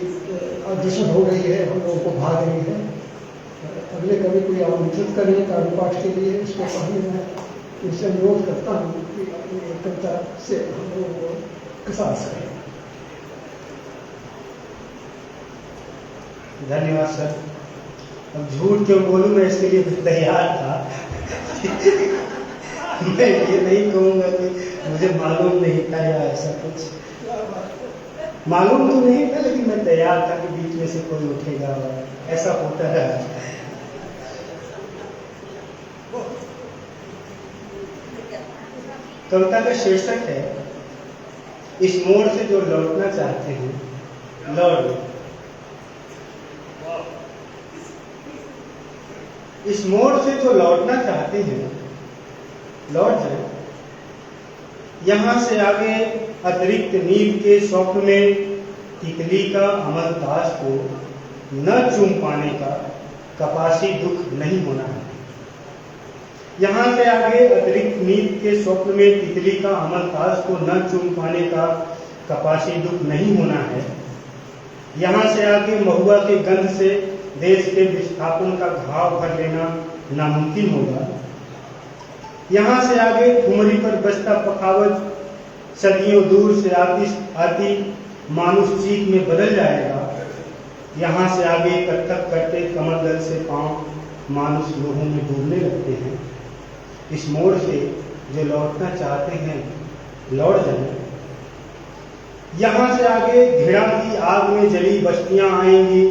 अग्रसर हो रही है, हम लोगों को भा रही है। अगले कवि को आमंत्रित करें कार्यपाठ के लिए, उसके पहले मैं इनसे अनुरोध करता हूँ कि अपनी कविता से हम लोगों को किसास करें। धन्यवाद सर। अब झूठ क्यों बोलूं, मैं इसके लिए तैयार था। मैं ये नहीं कहूँगा कि मुझे मालूम नहीं था या ऐसा कुछ। मालूम तो नहीं था, लेकिन मैं तैयार था कि बीच में से कोई उठेगा, ऐसा होता रहा। कविता का शीर्षक है इस मोड़ से जो लौटना चाहते हैं लौट लो। इस मोड़ से जो लौटना चाहते हैं लौट जाए। यहां से आगे अतिरिक्त नींद के स्वप्न में तितली का अमलताज को न चूम पाने का कपासी दुख नहीं होना है। यहां से आगे अतिरिक्त नींद के स्वप्न में तितली का अमलताज को न चूम पाने का कपासी दुख नहीं होना है। यहां से आगे महुआ के गंध से देश के विस्थापन का घाव भर लेना नामुमकिन होगा। यहां से आगे ठुमरी पर बजता पखावज सदियों दूर से आती मानुष चीख में बदल जाएगा। यहां से आगे कत्थक करते कमर दल से पांव मानुष लोगों में डूबने लगते हैं। इस मोड़ से जो लौटना चाहते हैं लौट जाएं। यहां से आगे घृणा की आग में जली बस्तियां आएंगी।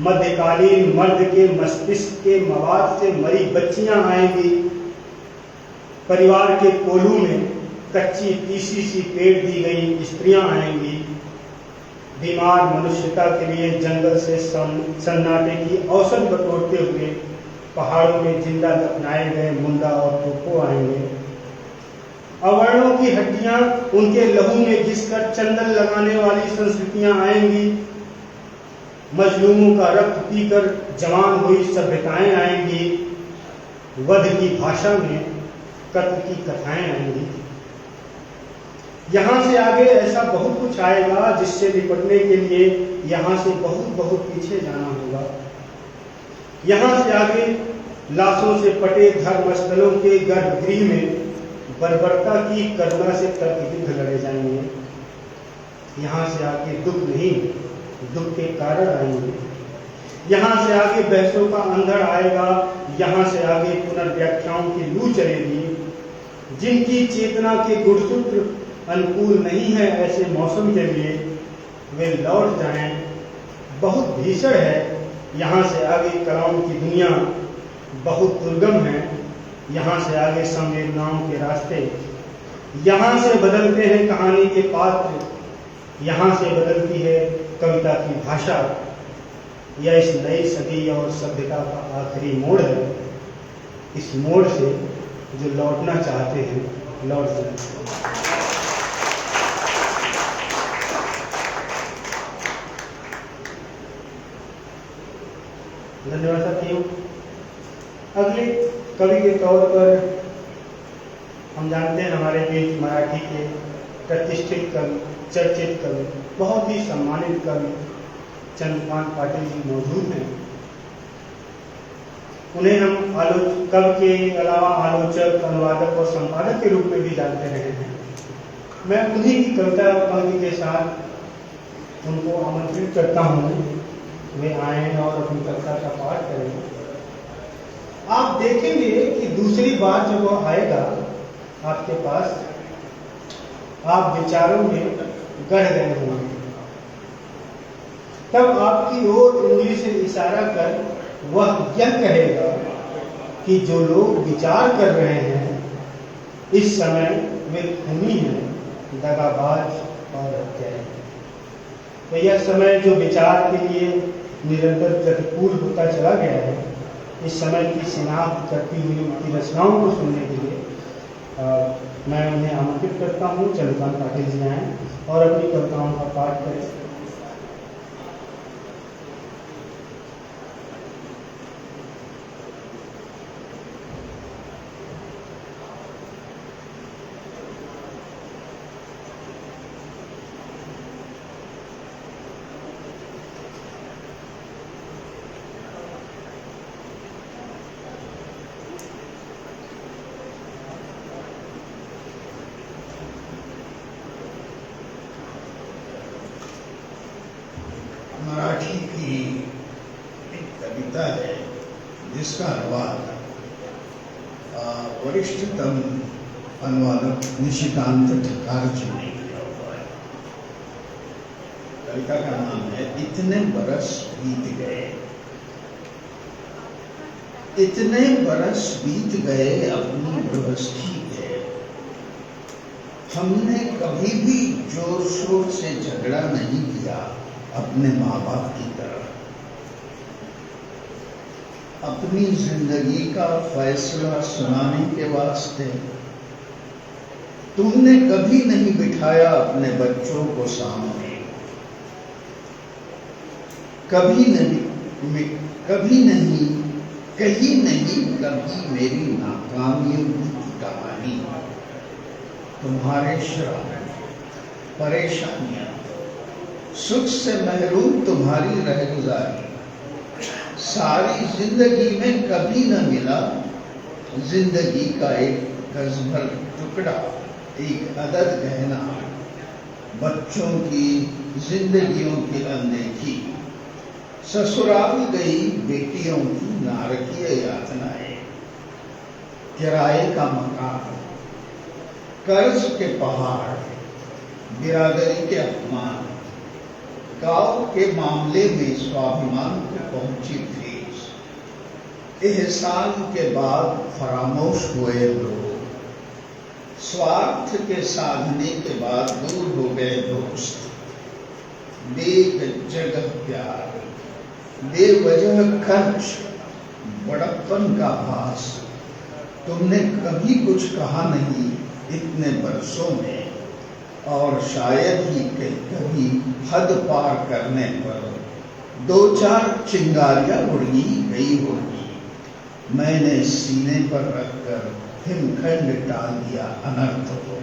मध्यकालीन मर्द के मस्तिष्क के मवाद से मरी बच्चियां आएंगी। परिवार के कोलू में कच्ची तीसी सी पेट दी गई स्त्रियां आएंगी। बीमार मनुष्यता के लिए जंगल से सन्नाटे की औसत बटोरते हुए पहाड़ों में जिंदा दफनाए गए मुंडा और टोपो आएंगे। अवर्णों की हड्डियां उनके लहू में घिसकर चंदन लगाने वाली संस्कृतियां आएंगी। मजलूमों का रक्त पीकर जवान हुई सभ्यताएं आएंगी। वध की भाषा में कत्ल की कथाएं आएंगी। यहां से आगे ऐसा बहुत कुछ आएगा जिससे निपटने के लिए यहां से बहुत बहुत पीछे जाना होगा। यहां से आगे लाशों से पटे धर्मस्थलों के गर्भगृह में बर्बरता की करुणा से तर्क युद्ध लड़े जाएंगे। यहाँ से आगे दुख नहीं, दुख के कारण आएंगे। यहाँ से आगे बहसों का अंधड़ आएगा। यहाँ से आगे पुनर्व्याख्याओं की लू चलेगी। जिनकी चेतना के गुणसूत्र अनुकूल नहीं है ऐसे मौसम के लिए, वे लौट जाएं। बहुत भीषण है यहाँ से आगे कलाओं की दुनिया, बहुत दुर्गम है यहाँ से आगे संवेदनाओं के रास्ते। यहाँ से बदलते हैं कहानी के पात्र, यहाँ से बदलती है कविता की भाषा। यह इस नई सदी और सभ्यता का आखिरी मोड़ है। इस मोड़ से जो लौटना चाहते हैं लौट जाएं। धन्यवाद साथियों। अगले कवि के तौर पर हम जानते हैं हमारे बीच मराठी के प्रतिष्ठित कवि, चर्चित कवि, बहुत ही सम्मानित कवि चंद्रकांत पाटिल जी मौजूद हैं। उन्हें हम कवि के अलावा आलोचक, अनुवादक और संपादक के रूप में भी जानते रहे हैं। मैं उन्हीं की कविता पंक्ति के साथ उनको आमंत्रित करता हूँ, वे आएं और अपनी कविता का पाठ करें। आप देखेंगे कि दूसरी बार जब वो आएगा आपके पास, आप विचारों में गढ़ गए होंगे। तब आपकी ओर उंगली से इशारा कर वह यह कहेगा कि जो लोग विचार कर रहे हैं इस समय वे खूनी हैं, दगाबाज और हत्यारे। तो यह समय जो विचार के लिए निरंतर प्रतिकूल होता चला गया है, इस समय की शिनाख्त करती हुई उनकी रचनाओं को सुनने के लिए मैं उन्हें आमंत्रित करता हूँ। चंद्रकांत पाटिल जी आएं और अपनी कविताओं का पाठ करें। मराठी की एक कविता है जिसका अनुवाद वरिष्ठतम अनुवादक निशिकांत ठक्कर जी ने किया हुआ है। कविता का नाम है इतने बरस बीत गए। इतने बरस बीत गए अपनी गृहस्थी के, हमने कभी भी जोर शोर से झगड़ा नहीं किया अपने माँ बाप की तरह। अपनी जिंदगी का फैसला सुनाने के वास्ते तुमने कभी नहीं बिठाया अपने बच्चों को सामने। कभी नहीं कभी नहीं कभी मेरी नाकामियों की कहानी, तुम्हारे श्राप, परेशानियां, सुख से महरूम तुम्हारी रह गुजारी। सारी जिंदगी में कभी न मिला जिंदगी का एक गजभर टुकड़ा, एक अदद गहना, बच्चों की जिंदगियों की अनदेखी। ससुराल गई बेटियों की नारकीय यातनाएं, किराए का मकान, कर्ज के पहाड़, बिरादरी के अपमान, गांव के मामले में स्वाभिमान को पहुंची ठेस। एहसान के बाद फरामोश हुए लोग, स्वार्थ के साधने के बाद दूर हो गए दोस्त। बेजगह प्यार, बेवजह खर्च, बड़प्पन का भास, तुमने कभी कुछ कहा नहीं इतने बरसों में। और शायद ही कभी हद पार करने पर दो चार चिंगारियां उड़गी गई होगी। मैंने सीने पर रखकर हिमखंड टाल दिया अनर्थ को।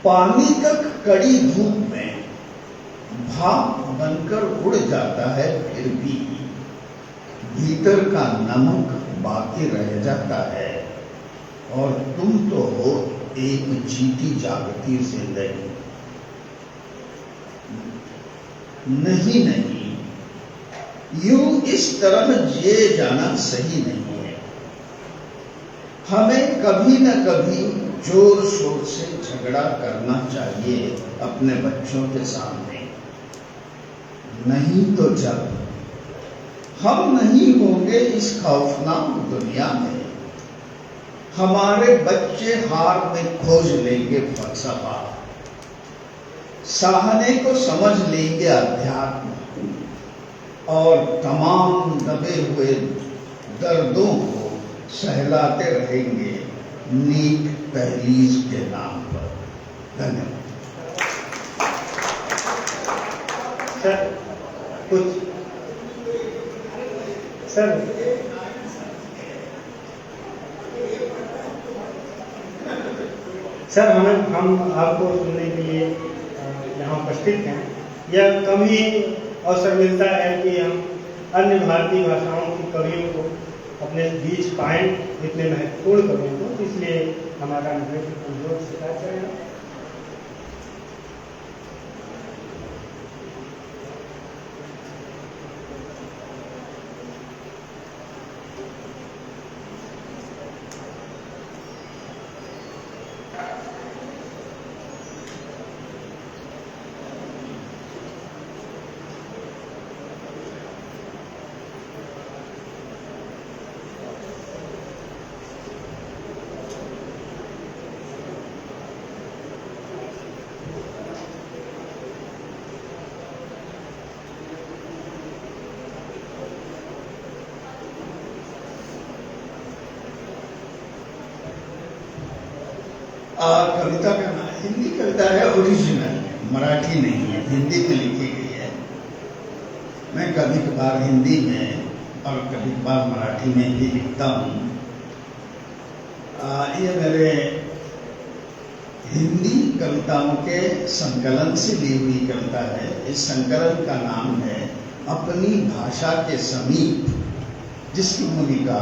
पानी तक कड़ी धूप में भाप बनकर उड़ जाता है, फिर भी भीतर का नमक बाकी रह जाता है और तुम तो हो एक जीती जागती जिंदगी। नहीं नहीं, यूं इस तरह जिए जाना सही नहीं है। हमें कभी न कभी जोर शोर से झगड़ा करना चाहिए अपने बच्चों के सामने। नहीं तो जब हम नहीं होंगे इस खौफनाक दुनिया में, हमारे बच्चे हार में खोज लेंगे फलसफा, सहने को समझ लेंगे अध्यात्म और तमाम दबे हुए दर्दों को सहलाते रहेंगे नीक तहलीज के नाम पर। धन्यवाद। सर कुछ सर हम आपको सुनने के लिए यहाँ उपस्थित हैं। यह कम ही अवसर मिलता है कि हम अन्य भारतीय भाषाओं के कवियों को अपने बीच पाएं, इतने महत्वपूर्ण कवियों को, इसलिए हमारा अनुरोध स्वीकार करें। कविता का नाम हिंदी कविता है, ओरिजिनल, मराठी नहीं है, हिंदी में लिखी गई है। मैं कभी कभार हिंदी में और कभी कभार मराठी में भी लिखता हूँ। ये मेरे हिंदी कविताओं के संकलन से ली हुई कविता है। इस संकलन का नाम है अपनी भाषा के समीप, जिसकी भूमिका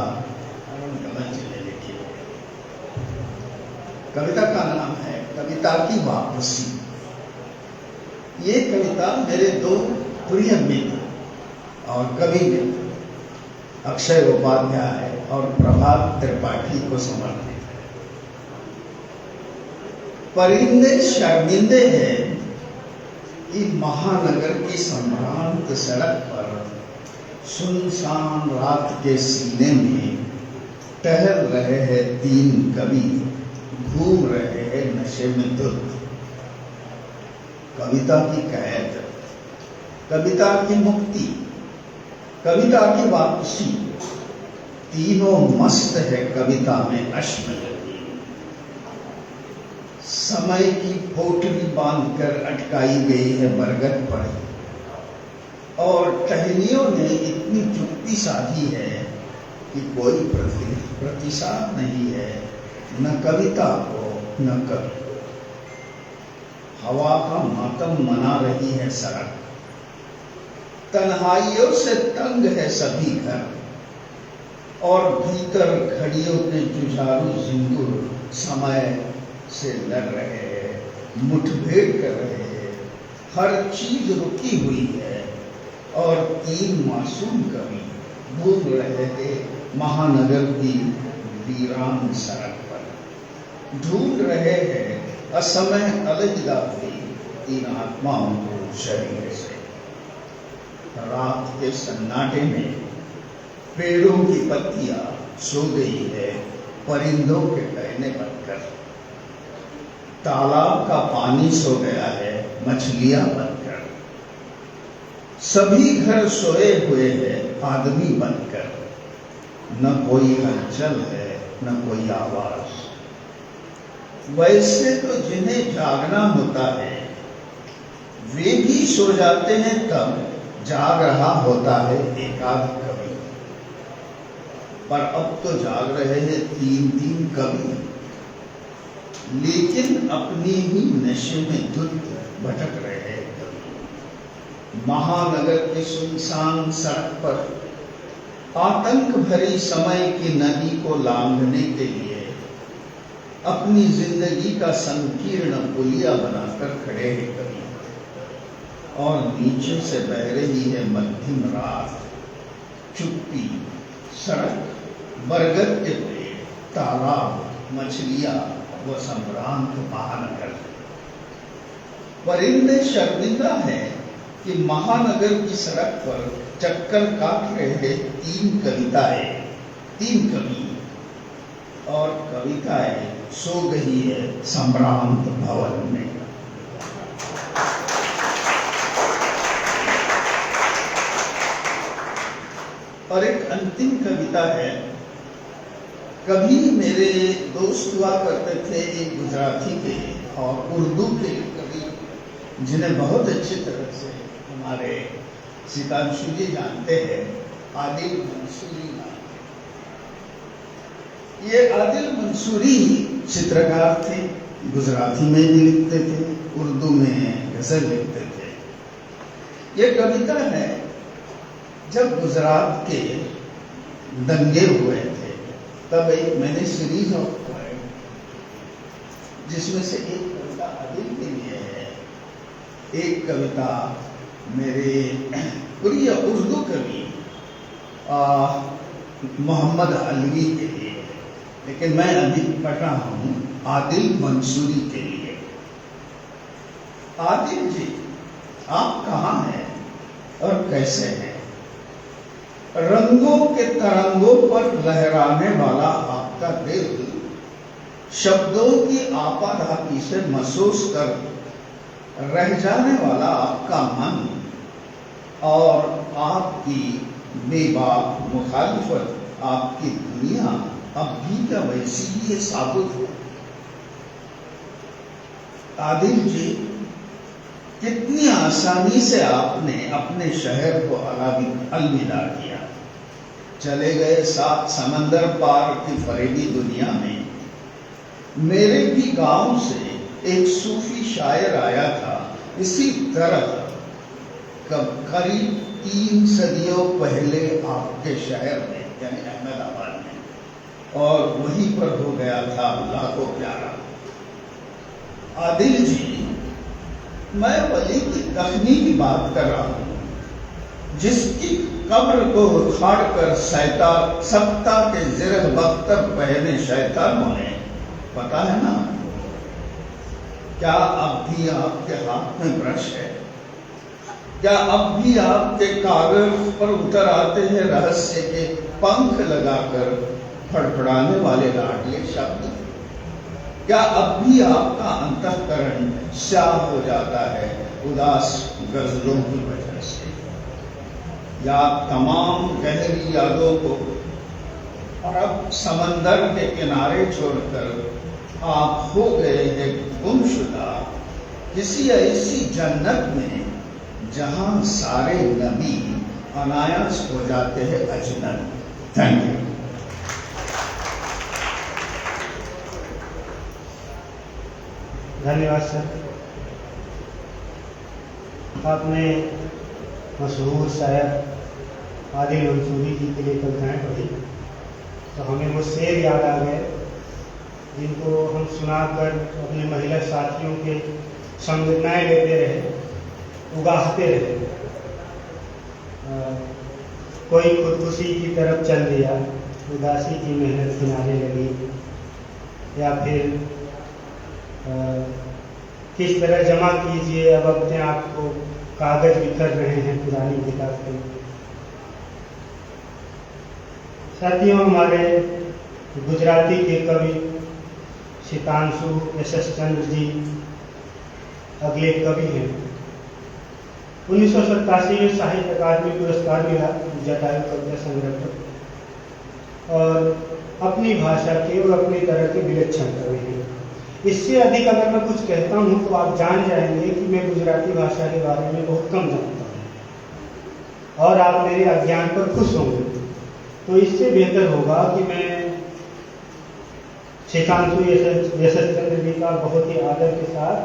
अरुण कलंच ने लिखी है। कविता का नाम है कविता की वापसी। ये कविता मेरे दो प्रिय मित्र और कवि मित्र अक्षय उपाध्याय और प्रभात त्रिपाठी को समर्पित है। परिंदे शर्मिंदे हैं कि महानगर की संभ्रांत सड़क पर सुनसान रात के सीने में टहल रहे हैं तीन कवि, घूम रहे हैं नशे में धुत। कविता की कैद, कविता की मुक्ति, कविता की वापसी, तीनों मस्त है कविता में अश्म लगी। समय की पोटली बांधकर अटकाई गई है बरगद पर, और टहनियों ने इतनी चुप्पी साधी है कि कोई प्रतिसाद नहीं है, न कविता को न कवि। हवा का मातम मना रही है सड़क, तन्हाइयों से तंग है सभी घर, और भीतर घड़ियों के जुझारू जिंदूर समय से लड़ रहे हैं, मुठभेड़ कर रहे हैं। हर चीज रुकी हुई है और तीन मासूम कवि घूम रहे थे महानगर की वीरान सड़क पर। ढूंढ रहे हैं असमय अलजदा हुई तीन आत्माओं को शरीर से। रात के सन्नाटे में पेड़ों की पत्तियां सो गई है परिंदों के कहने बनकर। तालाब का पानी सो गया है मछलियां बनकर। सभी घर सोए हुए हैं आदमी बनकर। न कोई हलचल है न कोई आवाज। वैसे तो जिन्हें जागना होता है वे भी सो जाते हैं, तब जाग रहा होता है एकाध कवि। पर अब तो जाग रहे हैं तीन तीन कवि, लेकिन अपनी ही नशे में धुत भटक रहे हैं कवि। महानगर के सुनसान सड़क पर आतंक भरी समय की नदी को लांघने के लिए अपनी जिंदगी का संकीर्ण पुलिया बनाकर खड़े हैं कवि, और नीचे से बह रही है मध्यम रात, चुप्पी, सड़क, बरगद के पेड़, तालाब, मछलियां व संभ्रांत महानगर। परिंदे शर्मिंदा है कि महानगर की सड़क पर चक्कर काट रहे तीन कवि, और कविताएं सो गई है संभ्रांत भवन में। और एक अंतिम कविता है। कभी मेरे दोस्त हुआ करते थे एक गुजराती के और उर्दू के कवि, जिन्हें बहुत अच्छी तरह से हमारे सितांशु जी जानते हैं, आदिल मंसूरी नाम। ये आदिल मंसूरी चित्रकार थे, गुजराती में भी लिखते थे, उर्दू में गजल लिखते थे। ये कविता है जब गुजरात के दंगे हुए थे, तब एक मैंने सीरीज ऑफ पोएम, जिसमें से एक कविता आदिल के लिए है, एक कविता मेरे प्रिय उर्दू कवि मोहम्मद अलवी के लिए, लेकिन मैं अभी पढ़ रहा हूं आदिल मंसूरी के लिए। आदिल जी, आप कहाँ हैं और कैसे हैं? रंगों के तरंगों पर लहराने वाला आपका दिल, शब्दों की आपाधापी से महसूस कर रह जाने वाला आपका मन, और आपकी बेबाक मुखालिफत, आपकी दुनिया अब भी क्या वैसी ही साबुत है। आदिल जी, कितनी आसानी से आपने अपने शहर को अलविदा किया, चले गए सात समंदर पार की फरेबी दुनिया में। मेरे भी गांव से एक सूफी शायर आया था इसी तरह, करीब 3 सदियों पहले आपके शहर में, यानी अहमदाबाद में, और वहीं पर हो गया था अल्लाह को प्यारा। आदिल जी, मैं वली की दफनी की बात कर रहा हूं, जिसकी कब्र को उखाड़ कर सत्ता के ज़िरह बख्तर पहने शैतानों ने, पता है ना, क्या अब भी आपके हाथ में ब्रश है? क्या अब भी आपके कागज पर उतर आते हैं रहस्य के पंख लगाकर फड़फड़ाने वाले लाडले शब्द? क्या अब भी आपका अंतःकरण स्याह हो जाता है उदास गजलों की वजह से? या तमाम गहरी यादों को अरब समंदर के किनारे छोड़कर आप हो गए हैं गुमशुदा किसी ऐसी जन्नत में जहां सारे नबी अनायास हो जाते हैं अजनबी? Thank you. धन्यवाद सर। आपने मशहूर शायर आदिल मंसूरी जी के लिए कविताएं पढ़ी, तो हमें वो शेर याद आ गए जिनको हम सुनाकर अपने महिला साथियों के संवेदनाएं लेते रहे, उगाहते रहे। कोई खुदकुशी की तरफ चल दिया, उदासी की मेहनत किनारे लगी, या फिर किस तरह जमा कीजिए अब अपने आप को, कागज बिखर रहे हैं पुरानी किताब के। साथियों, हमारे गुजराती के कवि सितांशु एस चंद्र जी अगले कवि हैं। 1987 में साहित्य अकादमी पुरस्कार मिला जटायु कविता संग्रह पर, और अपनी भाषा के और अपनी तरह के विलक्षण कवि हैं। इससे अधिक अगर मैं कुछ कहता हूँ तो आप जान जाएंगे कि मैं गुजराती भाषा के बारे में बहुत कम जानता हूँ, और आप मेरे अज्ञान पर खुश होंगे। तो इससे बेहतर होगा कि मैं सितांशु एस चंद्र जी का बहुत ही आदर के साथ,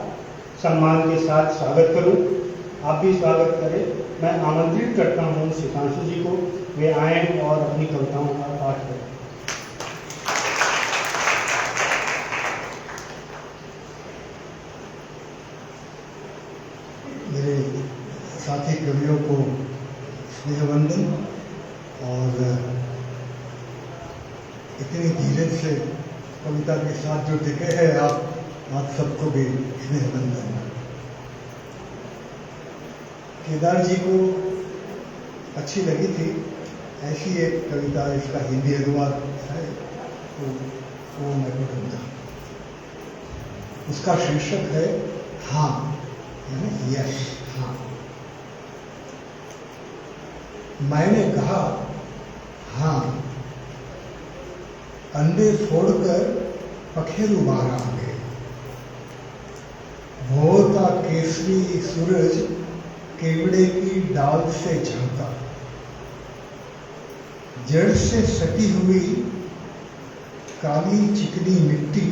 सम्मान के साथ स्वागत करूं। आप भी स्वागत करें। मैं आमंत्रित करता हूँ सुधांशु जी को, वे आएँ और अपनी कविताओं का पाठ करें। मेरे साथी कवियों को स्नेहवंदन और इतनी धीरज से कविता के साथ जो टिके हैं आप सबको भी स्नेहवंदन। केदार जी को अच्छी लगी थी ऐसी एक कविता, इसका हिंदी अनुवाद है तो वो मैं पढ़ूंगा। उसका शीर्षक है हाँ, यानी यस, हाँ। मैंने कहा हाँ, अंडे फोड़कर पखेरु बाहर आ गए। भोर का केसरी सूरज केवड़े की डाल से झांका। जड़ से सटी हुई काली चिकनी मिट्टी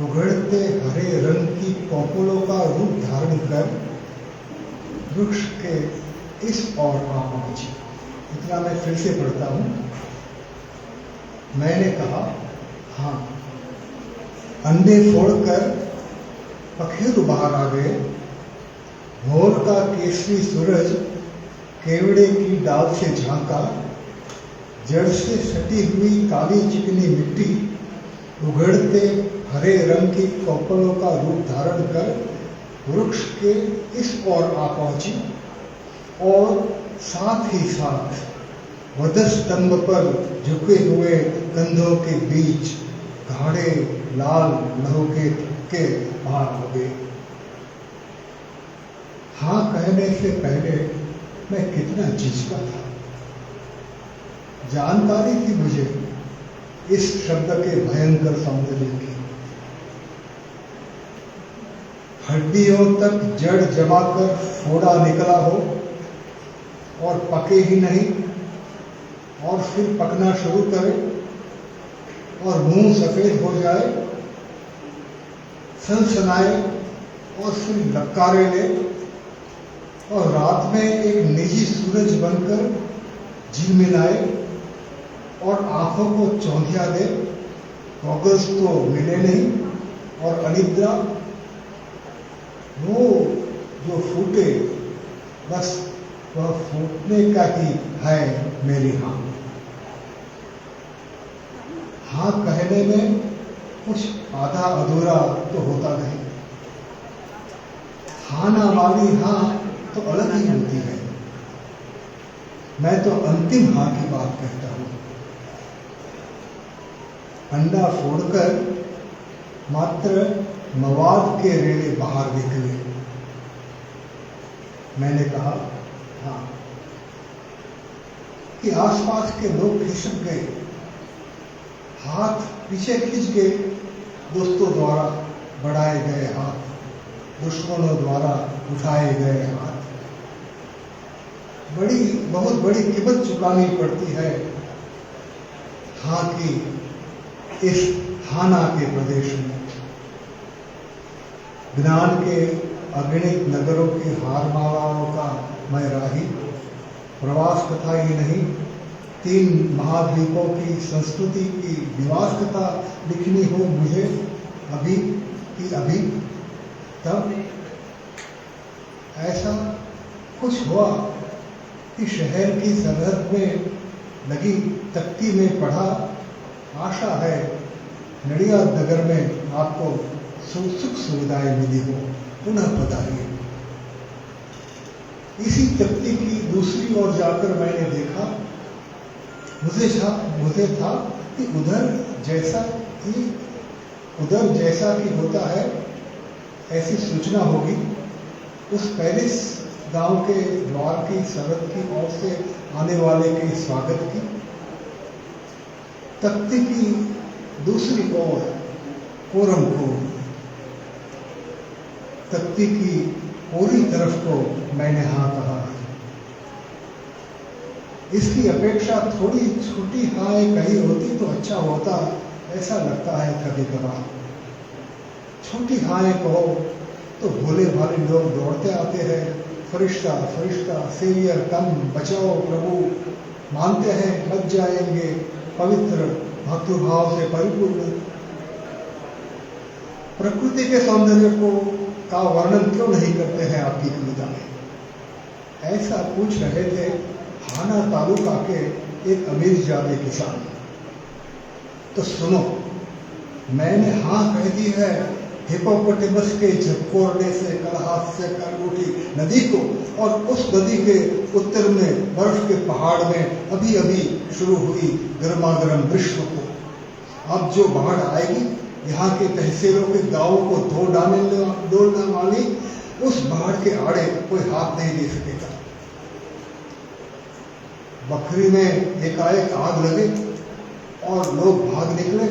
उघड़ते हरे रंग की कोपलों का रूप धारण कर वृक्ष के इस ओर आ पहुंची। इतना मैं फिर से पढ़ता हूं। मैंने कहा हाँ, अंडे फोड़कर पखेरु बाहर आ गए। भोर का केसरी सूरज केवड़े की डाल से झांका। जड़ से सटी हुई काली चिकनी मिट्टी उघड़ते हरे रंग की कोपलों का रूप धारण कर वृक्ष के इस ओर आ पहुंची और साथ ही साथ वधस्तंभ पर झुके हुए कंधों के बीच गाढ़े लाल लहू के बाहर हो गए। हाँ कहने से पहले मैं कितना झिझका था। जानकारी थी मुझे इस शब्द के भयंकर सौंदर्य की। हड्डियों तक जड़ जमाकर फोड़ा निकला हो और पके ही नहीं और फिर पकना शुरू करे और मुंह सफेद हो जाए, सनसनाए और फिर लकारे ले और रात में एक निजी सूरज बनकर झिलमिलाए और आंखों को चौंधिया दे। गॉगल्स तो मिले नहीं और अनिद्रा वो जो फूटे, बस वह फूटने का ही है मेरी हाँ। हाँ कहने में कुछ आधा अधूरा तो होता नहीं। हाँ ना वाली हाँ तो अलग ही होती है। मैं तो अंतिम हाँ की बात कहता हूं। अंडा फोड़कर मात्र मवाद के रेले बाहर निकले। मैंने कहा हाँ कि आसपास के लोग खिसक गए, हाथ पीछे खींच गए। दोस्तों द्वारा बढ़ाए गए हाथ, दुश्मनों द्वारा उठाए गए हाथ। बहुत बड़ी कीमत चुकानी पड़ती है हाँ की इस हाना के प्रदेश में। ज्ञान के अगणित नगरों की हारमालाओं का मैं राही। प्रवास कथा ही नहीं, 3 महाद्वीपों की संस्कृति की निवास कथा लिखनी हो मुझे अभी की अभी। तब ऐसा कुछ हुआ कि शहर की सरहद में लगी तख्ती में पढ़ा। आशा है नडियाद नगर में आपको सुख सुविधाएं मिली हो, पुनः पधारिए। इसी तख्ती की दूसरी ओर जाकर मैंने देखा, मुझे था कि उधर जैसा कि होता है ऐसी सूचना होगी। उस पैलेस गांव के द्वार की सरहद की ओर से आने वाले के स्वागत की। तख्ती की दूसरी ओर कोरम को, तख्ती की पूरी तरफ को मैंने हाँ कहा। इसकी अपेक्षा थोड़ी छोटी हाएं कही होती तो अच्छा होता, ऐसा लगता है कभी कभार। छोटी हाएं कहो तो भोले भाले लोग दौड़ते आते हैं, फरिश्ता फरिश्ता, सेवियर कम, बचाओ प्रभु, मानते हैं बच जाएंगे, पवित्र भक्तिभाव से परिपूर्ण। प्रकृति के सौंदर्य को का वर्णन क्यों नहीं करते हैं आपकी कविता में? ऐसा पूछ रहे थे हाना तालुका के एक अमीर जादे किसान। तो सुनो, मैंने हाँ कह दी है हिपोपोटामस के झपकोरने से कल हाथ से कर उठी नदी को, और उस नदी के उत्तर में बर्फ के पहाड़ में अभी अभी शुरू हुई गर्मागर्म ग्रीष्म को। अब जो बाढ़ आएगी, यहाँ के तहसीलों के गांवों को धो डालने वाली उस बाढ़ के आड़े कोई हाथ नहीं दे सकेगा। बकरी में एकाएक आग लगे और लोग भाग निकले,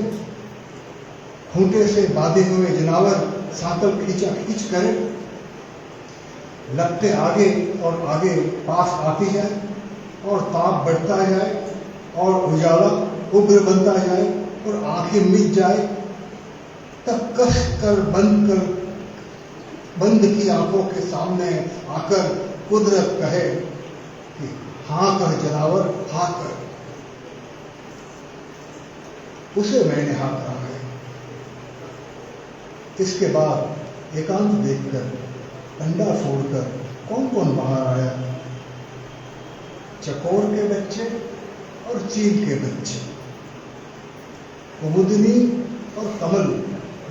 खूंटे से बांधे हुए जनावर सांकल खींचा खींच करे, लगते आगे और आगे पास आती जाए, और ताप बढ़ता जाए और उजाला उग्र बनता जाए और आंखें मिट जाए, तब कस कर बंद की आंखों के सामने आकर कुदरत कहे कि हाँ कर जनावर, हाँ कर। उसे मैंने हाँ कहा है। इसके बाद एकांत देखकर, अंडा फोड़कर कौन कौन बाहर आया? चकोर के बच्चे और चील के बच्चे, कुमुदनी और कमल,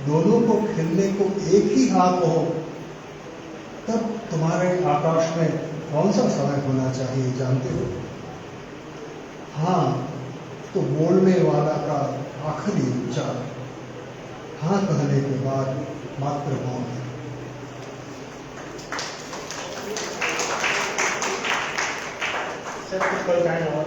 दोनों को खिलने को एक ही हाथ हो, तब तुम्हारे आकाश में कौन सा समय होना चाहिए जानते हो? हाँ तो बोलने वाला का आखिरी उच्चार, हाँ कहने के बाद मात्र मौन। सर कुछ कविताएं और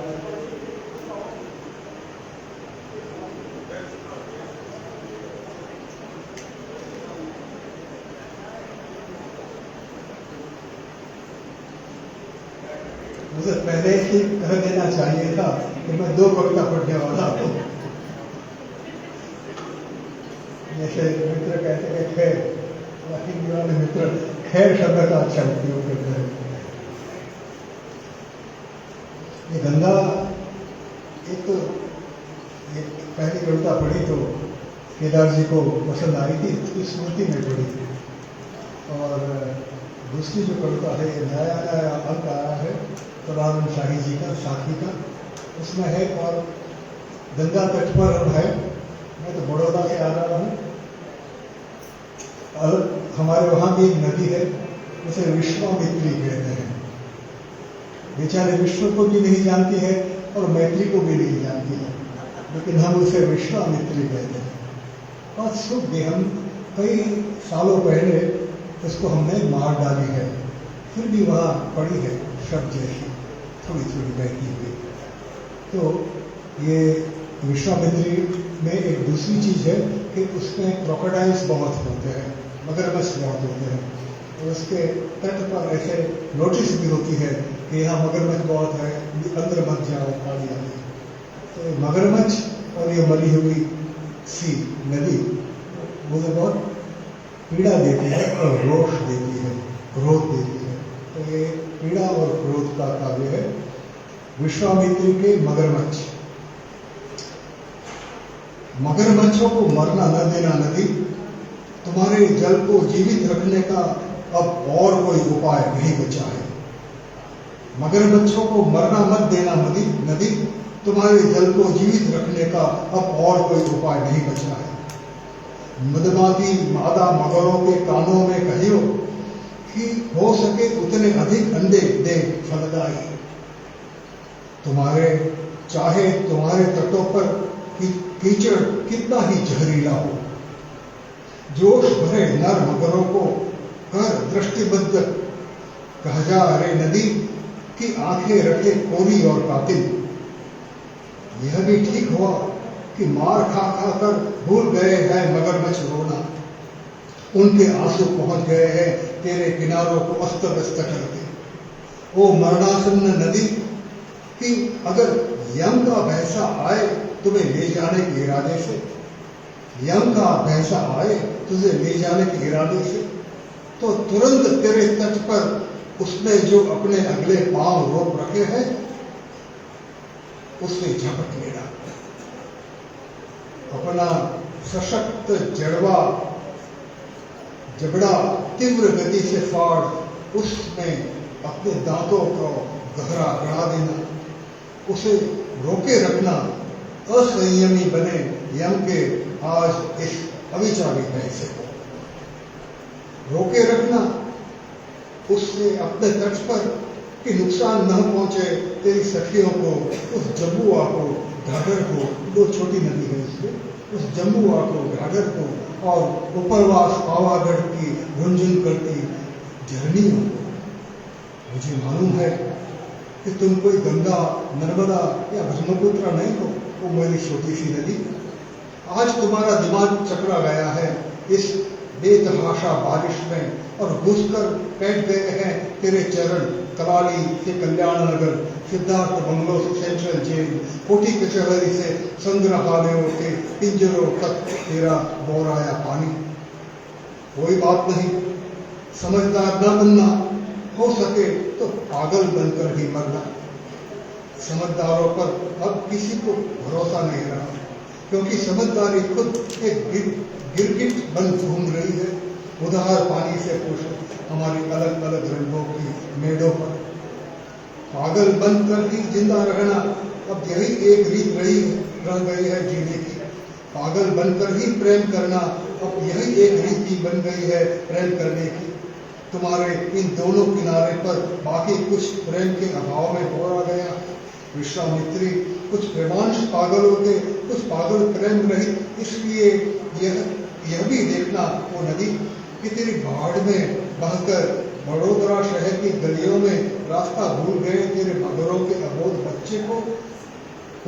मुझे पहले ही कह देना चाहिए था कि मैं 2 कविता पढ़ने वाला हूँ। जैसे मित्र कहते हैं खैर, हिंदी वाले मित्र खैर शब्द का अच्छा उपयोग करते हैं। ये गंगा, एक तो पहली कविता पढ़ी तो केदार जी को पसंद आई थी, उसकी स्मृति में पढ़ी, और दूसरी जो कविता है नया अंक आया है तोरानंद शाही जी का, साखी का, उसमें है और गंगा तट पर अब है। मैं तो बड़ौदा से आ रहा हूँ, और हमारे वहाँ भी एक नदी है, उसे विश्वामित्री कहते हैं। बेचारे विश्व को भी नहीं जानती है और मैत्री को भी नहीं जानती है, लेकिन हम उसे विश्वामित्री कहते हैं। और सुख भी हम कई सालों पहले उसको हमने मार डाली है, फिर भी वहाँ पड़ी है शब्द जैसी थोड़ी थोड़ी बहती हुई। तो ये विश्वामित्री में एक दूसरी चीज़ है कि उसमें क्रोकोडाइल्स बहुत होते हैं, मगरमच्छ बहुत होते हैं, और उसके तट पर ऐसे नोटिस भी होती है कि यहाँ मगरमच्छ बहुत है, अंदर मत जाओ, पानी आती। तो मगरमच्छ और ये मरी हुई सी नदी मुझे बहुत पीड़ा देती है और रोष देती है, क्रोध देती है। तो ये पीड़ा और क्रोध का काव्य है विश्वामित्री के मगरमच्छ। मगरमच्छों को मरना न देना नदी, तुम्हारे जल को जीवित रखने का अब और कोई उपाय नहीं बचा है। मगरमच्छों को मरना मत देना नदी, तुम्हारे जल को जीवित रखने का अब और कोई उपाय नहीं बचा है। मदमाती मादा मगरों के कानों में कहियो कि हो सके उतने अधिक अंडे दे फलदाई। तुम्हारे चाहे तुम्हारे तटों पर कीचड़ कितना ही जहरीला हो, जोश भरे नर मगरों को कर दृष्टिबद्ध कह जा रे नदी की आंखें रखे कोरी और कातिल। यह भी ठीक हुआ कि मार खा खा कर भूल गए हैं मगरमच्छ रोना, उनके आंसू पहुंच गए हैं तेरे किनारों को अस्त व्यस्त करके। ओ मरणासन्न नदी कि अगर यम का भैंसा आए तुम्हें ले जाने के इरादे से, यम का भैंसा आए तुझे ले जाने के इरादे से, तो तुरंत तेरे तट पर उसने जो अपने अगले पांव रोक रखे हैं उससे झपट लेना। अपना सशक्त जबड़ा तीव्र गति से फाड़ उसमें अपने दांतों को गहरा गड़ा देना। उसे रोके रखना, असंयमी बने यम के आज इस अविचारी पैसे को रोके रखना, उससे अपने तट पर कि नुकसान न पहुंचे तेरी सखियों को, उस जम्बुआ को, घाघर को, दो छोटी नदी है इसमें, उस जम्बुआ को, घाघर को और उपरवास पावागढ़ की रुंझुन करती झरनियों को। मुझे मालूम है कि तुम कोई गंगा, नर्मदा या ब्रह्मपुत्र नहीं हो, वो मेरी छोटी सी नदी। आज तुम्हारा दिमाग चकरा गया है इस बेतहाशा बारिश में और घुसकर बैठ गए हैं तेरे चरण कलाली से कल्याण नगर, सिद्धार्थ बंगलो से सेंट्रल जेल, कोठी कचहरी से संग्रहालयों के पिंजरों तक तेरा बोराया पानी। कोई बात नहीं, समझदार न बनना, हो सके तो पागल बनकर ही मरना। समझदारों पर अब किसी को भरोसा नहीं रहा, क्योंकि समझदारी खुद एक गिरगिट बन घूम रही है। उधार पानी से पूछो हमारी अलग अलग रंगों की मेड़ों पर। पागल बनकर ही जिंदा रहना अब यही एक रीत रह गई है जीने की। पागल बनकर ही प्रेम करना अब यही एक रीति बन गई है प्रेम करने की। तुम्हारे इन दोनों किनारे पर बाकी कुछ प्रेम के अभाव में बोरा गया। विश्वामित्री, कुछ प्रेमांश पागल होते, कुछ पागल प्रेम रहित। इसलिए यह भी देखना वो नदी कि तेरी बाढ़ में बहकर बड़ोदरा शहर की गलियों में रास्ता भूल गए तेरे मगरों के अबोध बच्चे को,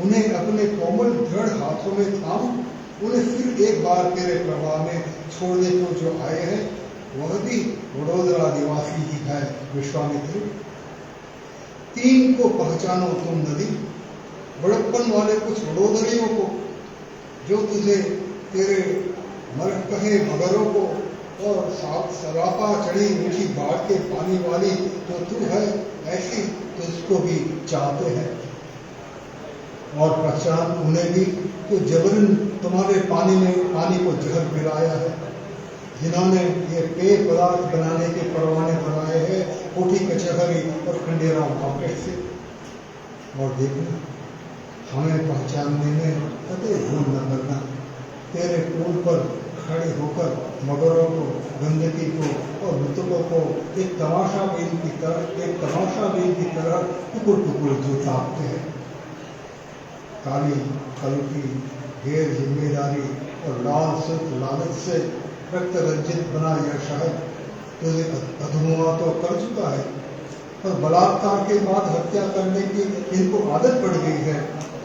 उन्हें अपने कोमल दृढ़ हाथों में थाम उन्हें फिर एक बार तेरे प्रवाह में छोड़ने को जो आए हैं, वह भी वडोदरा निवासी ही है। विश्वामित्र, तीन को पहचानो तुम नदी, बड़प्पन वाले कुछ वडोदरियों को जो तुझे तेरे मरकहे मगरों को और सरापा चढ़ी मीठी बाढ़ के पानी वाली जो तू है ऐसी तुझको भी चाहते हैं। और पहचान उन्हें भी तो जबरन तुम्हारे पानी को जहर पिलाया है, जिन्होंने ये पेय पदार्थ बनाने के परवाने बनाए हैं कोठी कचहरी और खंडेराव मार्केट से। और देखना, हमें पहचानने में कतई भूल न करना। तेरे पुल पर खड़े होकर मगरों को, गंदगी को और मृतकों को एक तमाशाबीन की तरह टुकुर टुकुर जो ताकते हैं। काली कलकी, गैर जिम्मेदारी और लाल सिर्फ लालच से रक्त रंजित बना यह शहर तुझे अधुआ तो कर चुका है, पर बलात्कार के बाद हत्या करने की इनको आदत पड़ गई है।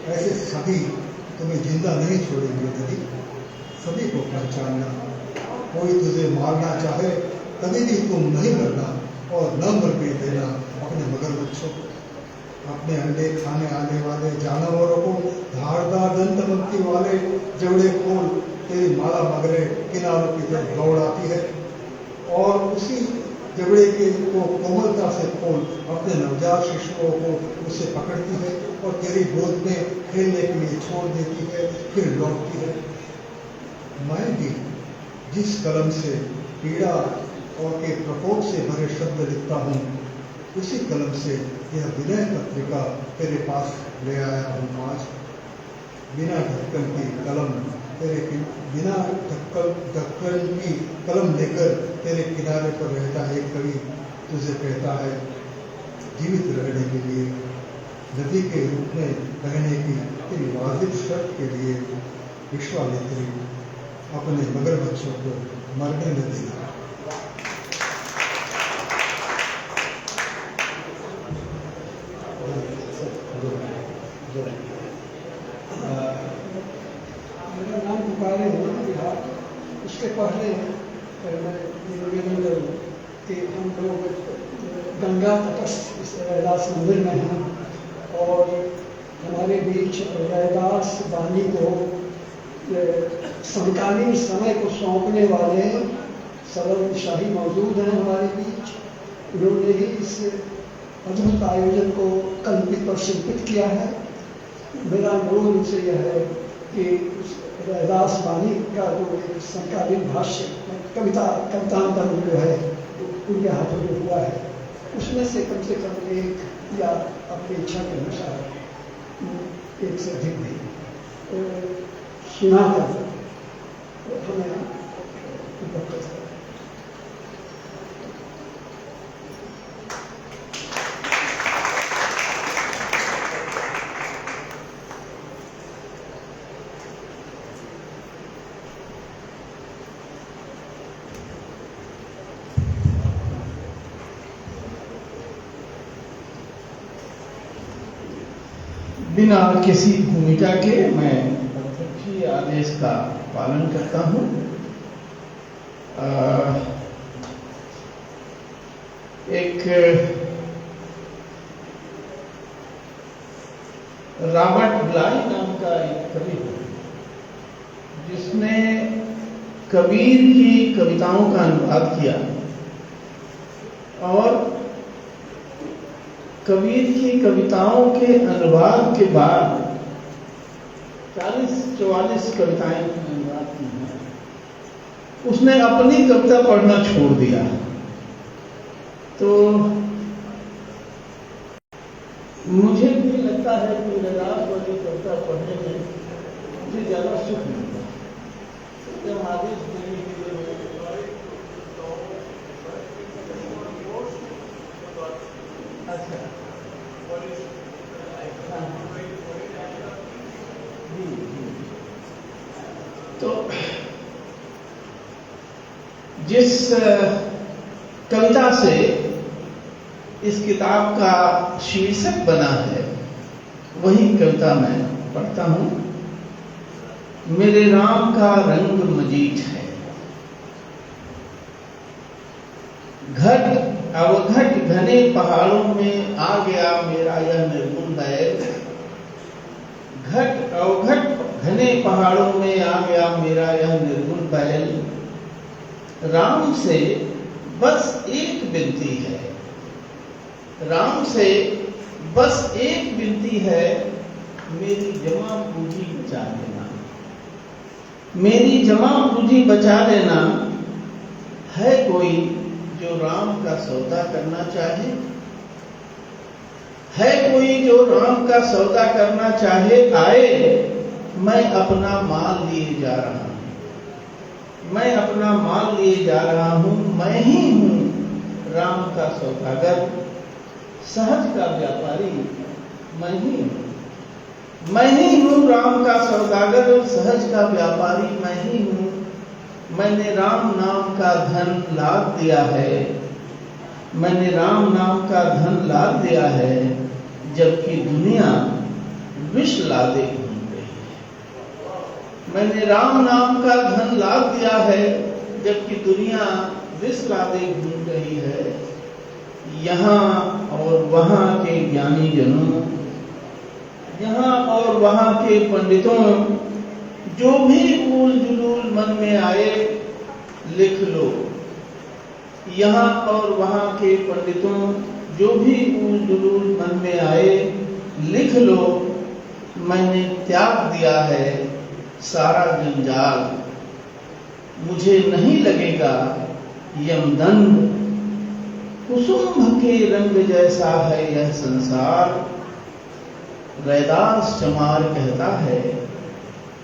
ऐसे सभी तुम्हें जिंदा नहीं छोड़ेंगे नदी, सभी को पहचानना। कोई तुझे मारना चाहे कभी भी तुम नहीं मरना और न मरने देना अपने मगर बच्चों को। अपने अंडे खाने आने वाले जानवरों को धारदार दंतमंती वाले जबड़े खोल तेरी माला मगरे किनारों की तरफ दौड़ाती है और उसी जबड़े के को कोमलता से खोल अपने नवजात शिशुओं को उसे पकड़ती है और तेरी गोद में खेलने के लिए छोड़ देती है, फिर लौटती है। मैं भी जिस कलम से पीड़ा और के प्रकोप से भरे शब्द लिखता हूँ, उसी कलम से यह विनय पत्रिका तेरे पास ले आया हूँ आज। बिना ढक्कन की कलम बिना ढक्कन की कलम लेकर तेरे किनारे पर रहता एक कवि तुझे कहता है, जीवित रहने के लिए, नदी के रूप में रहने की तेरी वाजिब शर्त के लिए विश्वामित्री अपने मगर बच्चों को मरने न देना। मेरा नाम पुकारे बिहार। उसके पहले मैं निवेदन करूँ कि हम लोग गंगा तटस्थ इस रैदास मंदिर में हैं और हमारे बीच रैदास वाणी को समकालीन समय को सौंपने वाले सरल शाही मौजूद हैं हमारे बीच। उन्होंने ही इस अद्भुत आयोजन को कल्पित और शिल्पित किया है। मेरा अनुरोध उनसे यह है कि रैदास बानी का जो एक समकालीन भाष्य कवितांतरण जो है उनके हाथों में हुआ है, उसमें से कम एक या अपनी इच्छा के अनुसार एक से अधिक भी सुनाकर हमें उपकृत है। बिना किसी भूमिका के मैं अध्यक्षीय आदेश का पालन करता हूँ। एक रॉबर्ट ब्लाई नाम का एक कवि है जिसने कबीर की कविताओं का अनुवाद किया और कबीर की कविताओं के अनुवाद के बाद 40-44 कविताएं अनुवाद की हैं। उसने अपनी कविता पढ़ना छोड़ दिया। तो मुझे भी लगता है कि रैदास वाली कविता पढ़ने में मुझे ज्यादा सुख मिलता है। जब आदेश देने के लिए अच्छा तो जिस कविता से इस किताब का शीर्षक बना है वही कविता मैं पढ़ता हूं। मेरे राम का रंग मजीठ है, घट अवघट घने पहाड़ों में आ गया मेरा यह निर्गुण बैल। घट अवघट घने पहाड़ों में आ गया मेरा यह निर्गुण बैल। राम से बस एक विनती है, राम से बस एक विनती है, मेरी जमा पूंजी बचा लेना, मेरी जमा पूंजी बचा लेना। है कोई जो राम का सौदा करना चाहे, है कोई जो राम का सौदा करना चाहे, आए मैं अपना माल लिए जा रहा हूं, मैं अपना माल लिए जा रहा हूं। मैं ही हूं राम का सौदागर, सहज का व्यापारी मैं ही हूं। मैं ही हूं राम का सौदागर, सहज का व्यापारी मैं ही हूं। मैंने राम नाम का धन लाद दिया है, मैंने राम नाम का धन लाद दिया है, जबकि दुनिया विष लादे घूम रही है। मैंने राम नाम का धन लाद दिया है, जबकि दुनिया विष लादे घूम रही है। यहाँ और वहाँ के ज्ञानी जनों, यहाँ और वहाँ के पंडितों, जो भी ऊल जुलूल मन में आए लिख लो। यहाँ और वहाँ के पंडितों, जो भी ऊल जुलूल मन में आए लिख लो। मैंने त्याग दिया है सारा जंजाल, मुझे नहीं लगेगा यमदंड। कुसुम के रंग जैसा है यह संसार, रैदास चमार कहता है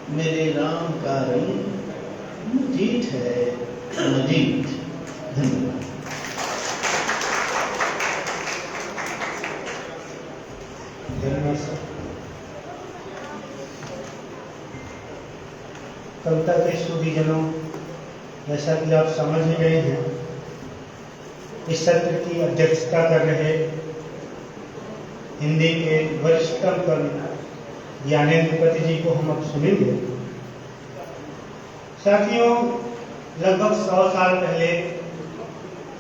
मेरे राम का रंग मजीठ है, मजीठ। धन्यवाद। धन्यवाद सर। कविता के श्रोताजनों, जैसा कि आप समझ ही गए हैं, इस सत्र की अध्यक्षता कर रहे हिंदी के वरिष्ठतम कवि ज्ञानेंद्र पति जी को हम अब सुनेंगे। साथियों, लगभग 100 साल पहले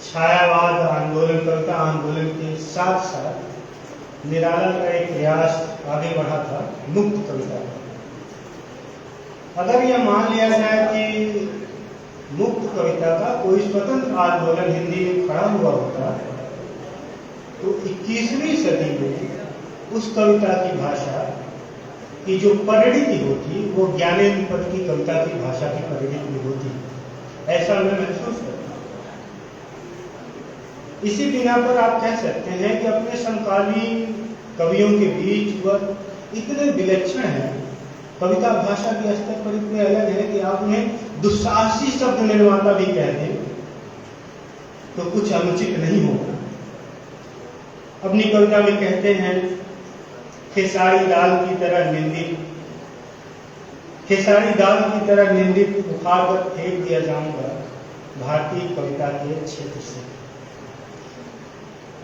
छायावाद आंदोलन, कविता आंदोलन के साथ साथ निराला का एक प्रयास आगे बढ़ा था मुक्त कविता का। अगर यह मान लिया जाए कि मुक्त कविता का कोई स्वतंत्र आंदोलन हिंदी में खड़ा हुआ होता तो 21वीं सदी में उस कविता की भाषा की जो परिणति होती वो ज्ञानेंद्र पद की कविता की भाषा की परिणति में होती, ऐसा मैं महसूस करता हूँ। इसी बिना पर आप कह सकते हैं कि अपने समकालीन कवियों के बीच वह इतने विलक्षण हैं, कविता भाषा के स्तर पर इतने अलग है कि आप उन्हें दुस्साहसी शब्द निर्माता भी कह दें तो कुछ अनुचित नहीं होगा। अपनी कविता में कहते हैं, खेसारी दाल की तरह निंदित, खेसारी दाल की तरह निंदित उखाड़ कर फेंक दिया जाऊंगा भारतीय कविता के क्षेत्र से।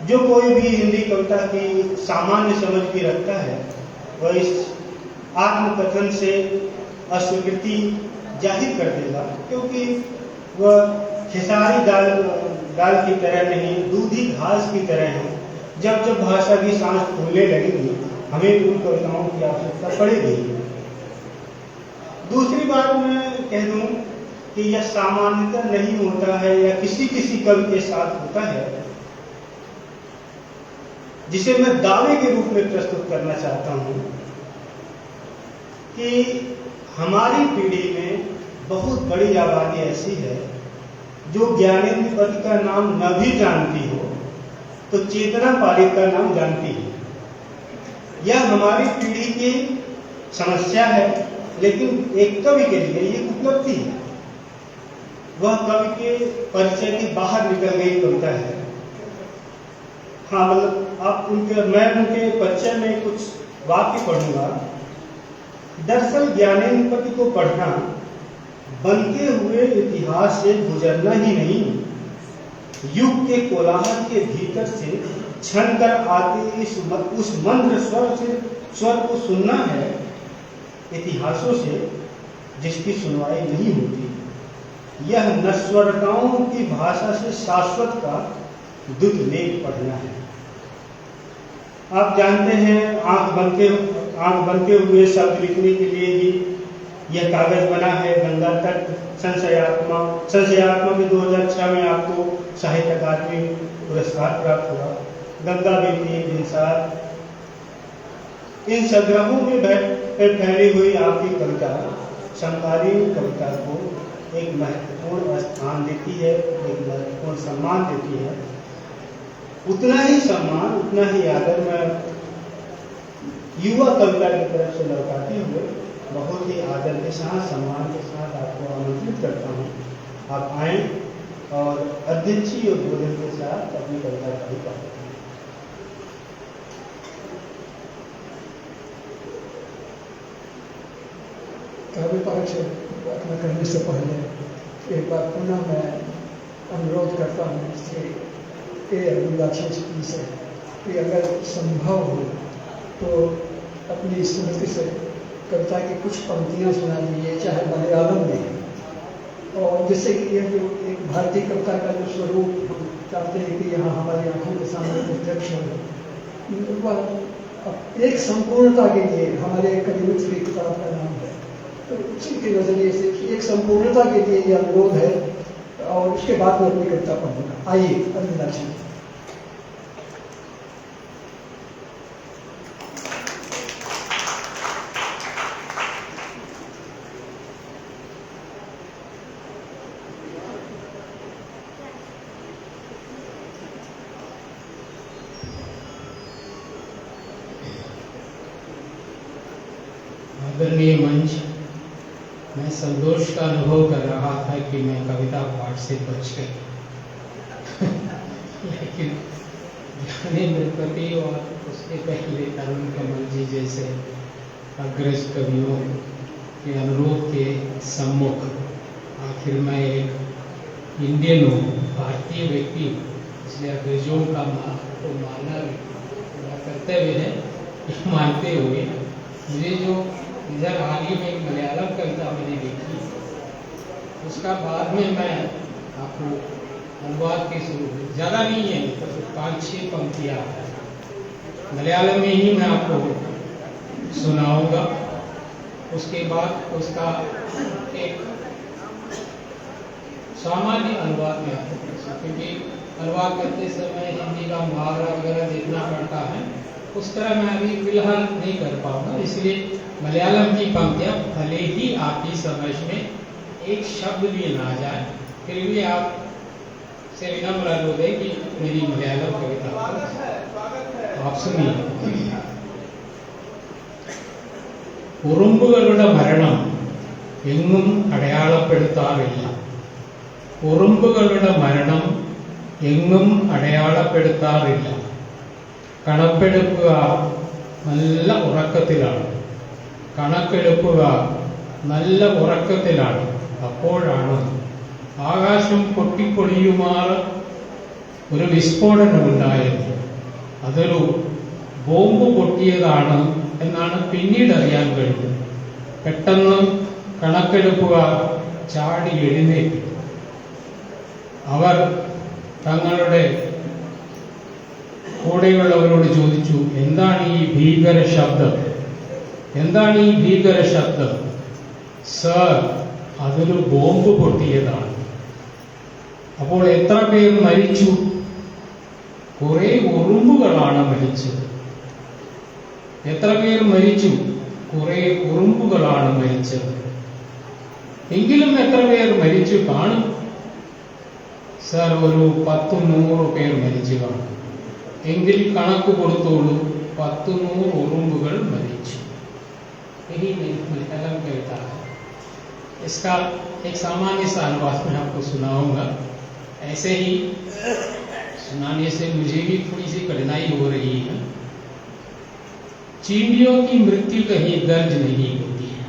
जो कोई भी हिंदी कविता की सामान्य समझ भी रखता है वह इस आत्मकथन से अस्वीकृति जाहिर कर देगा, क्योंकि वह खेसारी दाल की तरह नहीं, दूधी घास की तरह है। जब जब भाषा की सांस फूलने लगेगी हमें उन कविताओं की आवश्यकता पड़ेगी। दूसरी बात मैं कह दूं कि यह सामान्यतः नहीं होता है या किसी किसी कवि के साथ होता है, जिसे मैं दावे के रूप में प्रस्तुत करना चाहता हूं कि हमारी पीढ़ी में बहुत बड़ी आबादी ऐसी है जो ज्ञानेंद्र पद का नाम न भी जानती हो तो चेतना पारिक का नाम जानती है। यह हमारी पीढ़ी की समस्या है, लेकिन एक कवि के लिए ये उपलब्धि है। वह कवि के परिचय के बाहर निकल गई कविता है। हाँ, मतलब मैं उनके परिचय में कुछ वाक्य पढ़ूंगा। दरअसल ज्ञानेंद्र पद को पढ़ना बनते हुए इतिहास से गुजरना ही नहीं, युग के कोलाहल के भीतर से छन कर आते उस मंत्र स्वर को सुनना है, इतिहासों से जिसकी सुनवाई नहीं होती। यह नश्वरताओं की भाषा से शाश्वत का दुख लेख पढ़ना है। आप जानते हैं, आंख बनते हुए शब्द लिखने के लिए ही यह कागज बना है। गंगा तट, संशयात्मा में 2006 में आपको साहित्य अकादमी पुरस्कार प्राप्त हुआ। गंगा बेटी, इंसार, इन संग्रहों में फैली हुई आपकी कविता समकालीन कविता को एक महत्वपूर्ण स्थान देती है, एक महत्वपूर्ण सम्मान देती है। उतना ही सम्मान, उतना ही आदर मैं युवा कविता की तरफ से लौटाते हुए बहुत ही आदर के साथ, सम्मान के साथ आपको आमंत्रित करता हूँ। आप आए और अध्यक्षीय उद्बोधन के साथ अपनी कविता का भी पाठ करें। काव्य पाठ अपना करने से पहले एक बार पुनः मैं अनुरोध करता हूँ श्री अरुणाचल जी से कि अगर संभव हो तो अपनी स्मृति से कविता की कुछ पंक्तियाँ सुना दीजिए, चाहे मलयालम में, और जिससे कि यह जो एक भारतीय कविता का जो स्वरूप हम चाहते हैं कि यहाँ हमारी आंखों के सामने प्रत्यक्ष हो, वह एक संपूर्णता के लिए हमारे कविमित्र की किताब का नाम है, तो उसी के नजरिए से एक संपूर्णता के लिए यह अनुरोध है। और उसके बाद मैं अपनी कविता पढ़ूंगा। आइए अरुणाचल। आदरणीय मंच, मैं संतोष का अनुभव कर रहा था कि मैं कविता पाठ से बच गई लेकिन ज्ञानेंद्र पति और उसके पहले तरुण कमल जी जैसे अग्रज कवियों के अनुरोध के सम्मुख आखिर मैं एक इंडियन हूँ, भारतीय व्यक्ति हूँ, इसलिए अग्रजों का को मानना मेरा कर्तव्य है। मानते हुए मुझे जो इधर हाल ही में एक मलयालम कविता मैंने देखी, उसका बाद में मैं आपको अनुवाद के शुरू, ज़्यादा नहीं है, तो 5-6 पंक्तियाँ मलयालम में ही मैं आपको सुनाऊंगा। उसके बाद उसका एक सामान्य अनुवाद में आपको क्योंकि अनुवाद करते समय हिंदी का मुहावरा वगैरह देखना पड़ता है, उस तरह मैं अभी फिलहाल नहीं कर पाऊंगा। इसलिए मलयालम की पंक्तियाँ भले ही आपकी समझ में एक शब्द भी ना जाए, फिर भी आप से विनम्र अनुरोध है कि मेरी मलयालम कविता आप सुनिए। ഉറുമ്പുകളുടെ മരണം എങ്ങും അടയാളപ്പെടുത്താറില്ല. ഉറുമ്പുകളുടെ മരണം എങ്ങും അടയാളപ്പെടുത്താറില്ല. കണക്കെടുപ്പുകാർ നല്ല ഉറക്കത്തിലാണ്. കണക്കെടുപ്പുകാർ നല്ല ഉറക്കത്തിലാണ്. അപ്പോഴാണ് ആകാശം പൊട്ടിപ്പൊളിയുമാറ് ഒരു വിസ്ഫോടനമുണ്ടായത്. അതൊരു ബോംബ് പൊട്ടിയതാണ് എന്നാണ് പിന്നീട് അറിയാൻ കഴിഞ്ഞത്. പെട്ടെന്ന് കണക്കെടുപ്പുകാർ ചാടി എഴുന്നേറ്റു. അവർ തങ്ങളുടെ കൂടെയുള്ളവരോട് ചോദിച്ചു, എന്താണ് ഈ ഭീകര ശബ്ദം? എന്താണ് ഈ ഭീകര ശബ്ദം? സർ, അതൊരു ബോംബ് പൊട്ടിയതാണ്. അപ്പോൾ എത്ര പേർ മരിച്ചു? കുറെ ഉറുമ്പുകളാണ് മരിച്ചത്. എത്ര പേർ മരിച്ചു? കുറെ ഉറുമ്പുകളാണ് മരിച്ചത്. എങ്കിലും എത്ര പേർ മരിച്ചു കാണും? സർ, ഒരു 10-100 പേർ മരിച്ചു കാണും. എങ്കിൽ കണക്ക് കൊടുത്തോളൂ, 10-100 ഉറുമ്പുകൾ മരിച്ചു. यही मलयालम कविता है। इसका एक सामान्य सा अनुवाद मैं आपको सुनाऊंगा। ऐसे ही सुनाने से मुझे भी थोड़ी सी कठिनाई हो रही है। चींटियों की मृत्यु कहीं दर्ज नहीं होती है।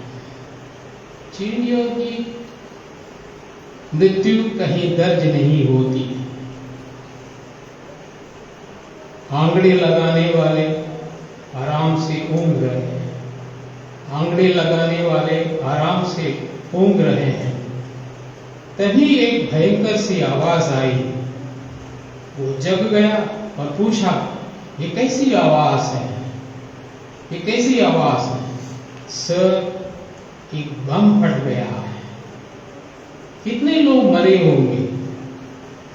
चींटियों की मृत्यु कहीं दर्ज नहीं होती। आंगड़ी लगाने वाले आराम से ऊँघ रहे हैं। आंगड़ी लगाने वाले आराम से ऊँघ रहे हैं। तभी एक भयंकर सी आवाज आई। वो जग गया और पूछा, ये कैसी आवाज है? ये कैसी आवाज है? सर, एक बम फट गया है। कितने लोग मरे होंगे?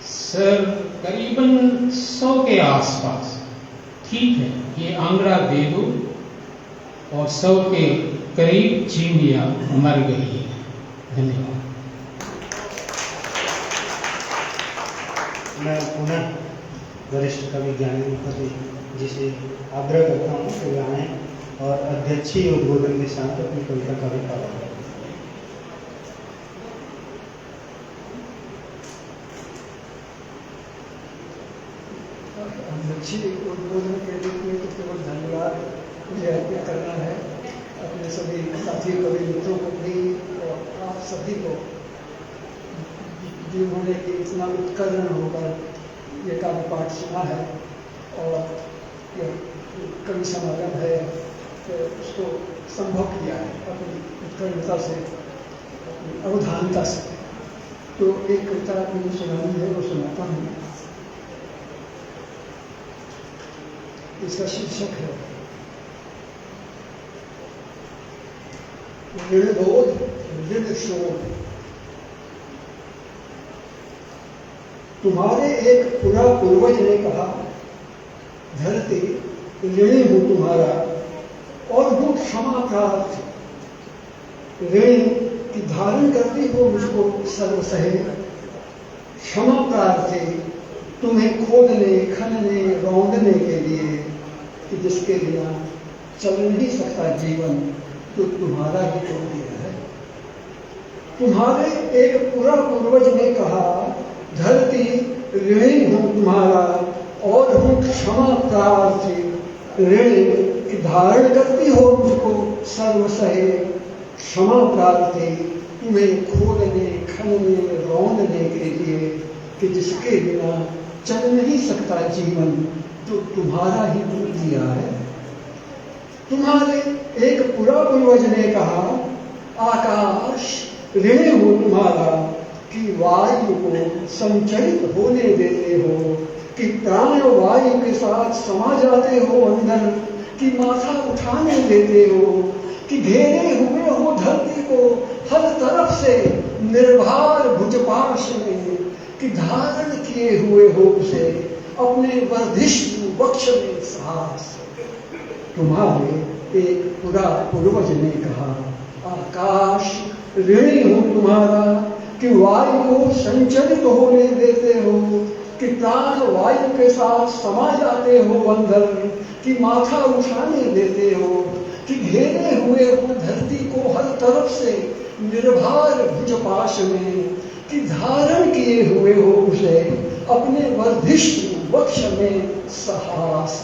सर, करीबन 100 के आसपास। ठीक है, ये आंकड़ा दे दो। और 100 के करीब चींटियां मर गई है। धन्यवाद। मैं पुनः वरिष्ठ कवि ज्ञानेंद्र मुखर्जी जी से आग्रह करता हूँ कि वे आएँ और अध्यक्षीय उद्बोधन के साथ अपनी कविता का भी पालन करें। अध्यक्षीय उद्बोधन के लिए तो केवल धन्यवाद मुझे अर्पित करना है अपने सभी साथी कवि मित्रों को भी और आप सभी को, जिन्होंने कि इतना उत्कर्ण होकर ये काव्य पाठ सुना है और ये कवि समागम है तो उसको संभव किया है अपनी उत्कर्णता से, अपनी अवधानता से। तो एक कविता मुझे सुनानी है, वो सुनाता हूँ। इसका शीर्षक है ऋणबोध ऋणशोध। तुम्हारे एक पुरा पूर्वज ने कहा, धरती ऋणी हूं तुम्हारा और हूं क्षमा प्राप्त। ऋण की धारण करती हो मुझको सर्वसहे, क्षमा प्रार्थी तुम्हें खोदने खनने रौंदने के लिए कि जिसके बिना चल नहीं सकता जीवन, तो तुम्हारा ही तो दिया है। तुम्हारे एक पूरा पूर्वज ने कहा, धरती ऋणी हूं तुम्हारा और हूं क्षमा प्रार्थी। ऋण की धारण करती हो मुझको सर्वसहे, क्षमा प्रार्थी तुम्हें खोदने खनने रौंदने के लिए कि जिसके बिना चल नहीं सकता जीवन, तो तुम्हारा ही तो दिया है। तुम्हारे एक पूरा पूर्वज ने कहा, आकाश ऋणी हो तुम्हारा कि वायु को संचरित होने देते हो, कि प्राण वायु के साथ समा जाते हो अंदर, कि माथा उठाने देते हो, कि घेरे हुए हो धरती को हर तरफ से निर्भार भुजपाश में, कि धारण किए हुए हो उसे अपने वर्धिष्णु वक्ष में साहस। तुम्हारे एक पुरा पूर्वज ने कहा, आकाश ऋणी हूं तुम्हारा, कि वायु को संचरित होने देते हो, कि प्राण वायु के साथ समा जाते हो अंदर, कि माथा उठाने देते हो, कि घेरे हुए हो धरती को हर तरफ से निर्भार भुजपाश में, कि धारण किए हुए हो उसे अपने वर्धिष्णु वक्ष में सहास।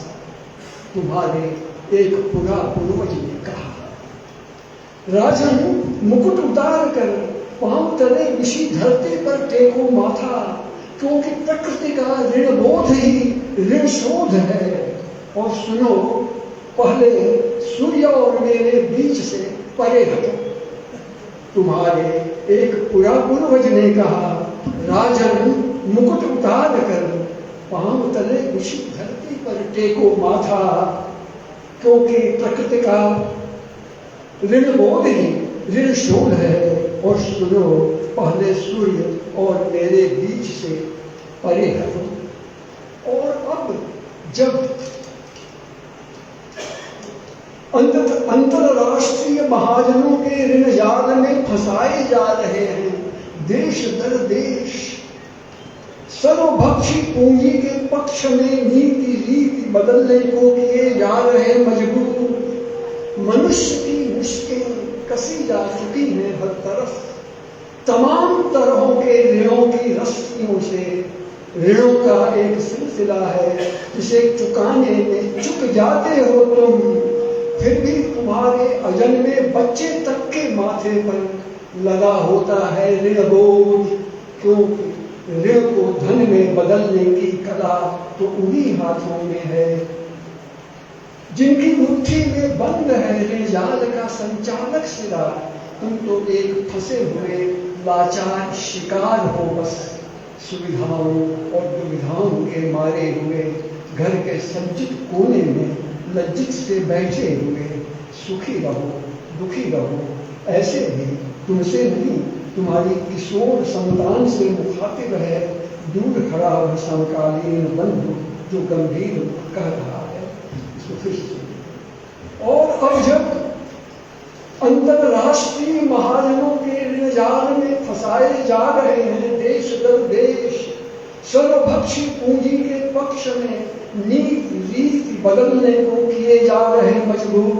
तुम्हारे एक पुरा पूर्वज ने कहा, राजन मुकुट उतार कर पांव तले विषी धरती पर टेको माथा, क्योंकि प्रकृति का ऋण बोध ही ऋण शोध है। और सुनो, पहले सूर्य और मेरे बीच से परे हटो। तुम्हारे एक पुरा पूर्वज ने कहा, राजन मुकुट उतार कर पांव तले विषी धरती पर टेको माथा, क्योंकि प्रकृति का ऋण बोध ही ऋण शोध है। और सुनो, पहले सूर्य और मेरे बीच से परे हटो। और अब जब अंतरराष्ट्रीय महाजनों के ऋण जाल में फंसाए जा रहे हैं देश दर देश, सर्वभक्षी पूंजी के पक्ष में नीति रीति बदलने को किए जा रहे मजबूर, मनुष्य की मुश्किल कसी जा चुकी है हर तरफ, तमाम तरहों के ऋणों की रस्सियों से। ऋणों का एक सिलसिला है जिसे चुकाने में चुक जाते हो तुम, फिर भी तुम्हारे अजन्मे बच्चे तक के माथे पर लगा होता है ऋण बोझ, क्योंकि ऋण को धन में बदलने की कला तो उन्हीं हाथों में है जिनकी मुट्ठी में बंद है ऋण जाल का संचालक सिरा। तुम तो एक फंसे हुए लाचार शिकार हो, बस सुविधाओं और दुविधाओं के मारे हुए घर के संचित कोने में लज्जित से बैठे हुए। सुखी रहो दुखी रहो, ऐसे भी तुमसे नहीं, तुम्हारी किशोर संतान से मुखातिब है दूर खड़ा वह समकालीन बंधु जो गंभीर कह रहा है। और अब जब अंतरराष्ट्रीय महाजनों के ऋण जाल में फंसाए जा रहे हैं देश दर देश, सर्वभक्षी पूंजी के पक्ष में नीति रीति बदलने को किए जा रहे मजबूर,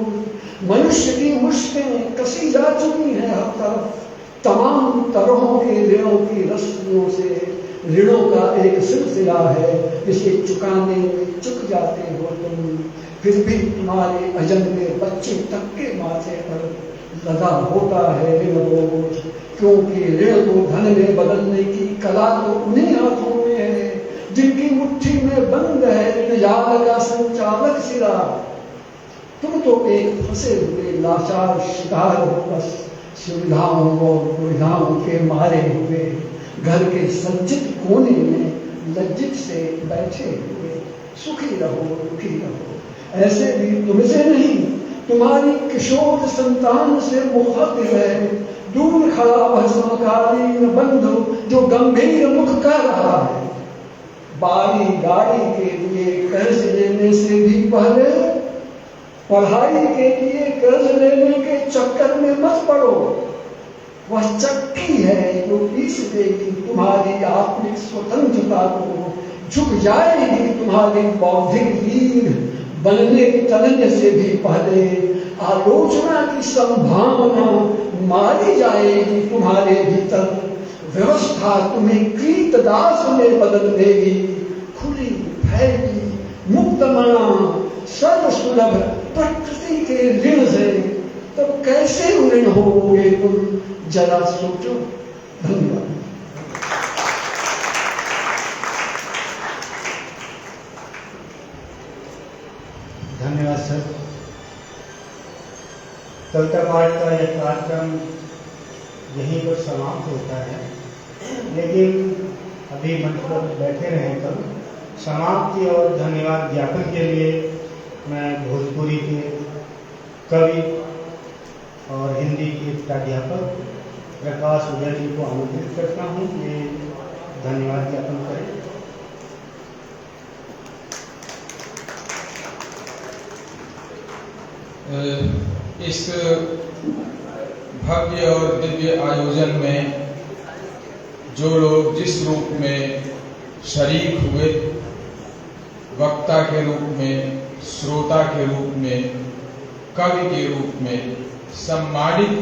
मनुष्य की मुश्किलें कसी जा चुकी हैं हर तरफ, तमाम तरहों के ऋणों की रस्सियों से। ऋणों का एक सिलसिला है जिसे चुकाने में चुक जाते हो तुम, फिर भी तुम्हारे अजन्मे बच्चे तक के माथे पर लगा होता है ऋण बोझ, क्योंकि ऋण को धन में बदलने की कला तो उन्हीं हाथों में है जिनकी मुट्ठी में बंद है ऋण जाल का संचालक सिरा। तुम तो एक फंसे हुए लाचार शिकार हो, बस सुविधाओं और दुविधाओं के मारे हुए घर के संचित कोने में लज्जित से बैठे हुए। सुखी रहो दुखी रहो, ऐसे भी तुमसे नहीं, तुम्हारी किशोर संतान से मुखातिब है दूर खड़ा वह समकालीन बंधु जो गंभीर मुख कर रहा है। बारी गाड़ी के लिए कर्ज लेने से भी पहले पढ़ाई के लिए कर्ज लेने के चक्कर में मत पड़ो। वह चक्की है जो पीस देगी तुम्हारी आत्मिक स्वतंत्रता को, झुक जाएगी तुम्हारी बौद्धिक लीन, बनने तलने से भी पहले आलोचना की संभावना मारी जाएगी तुम्हारे भीतर। व्यवस्था तुम्हें कीटदास में बदल देगी, खुली फैली मुक्त मना सर्वसुलभ प्रकृति के ऋण से। तब कैसे ऋण होगे तुम, जरा सोचो। धन्यवाद। धन्यवाद सर। कविता पाठ का यह कार्यक्रम यहीं पर समाप्त होता है, लेकिन अभी मंच पर बैठे रहें तब समाप्ति और धन्यवाद ज्ञापन के लिए मैं भोजपुरी के कवि और हिंदी के प्राध्यापक प्रकाश उदय जी को आमंत्रित करता हूँ कि धन्यवाद ज्ञापन करें। इस भव्य और दिव्य आयोजन में जो लोग जिस रूप में शरीक हुए, वक्ता के रूप में, श्रोता के रूप में, कवि के रूप में, सम्मानित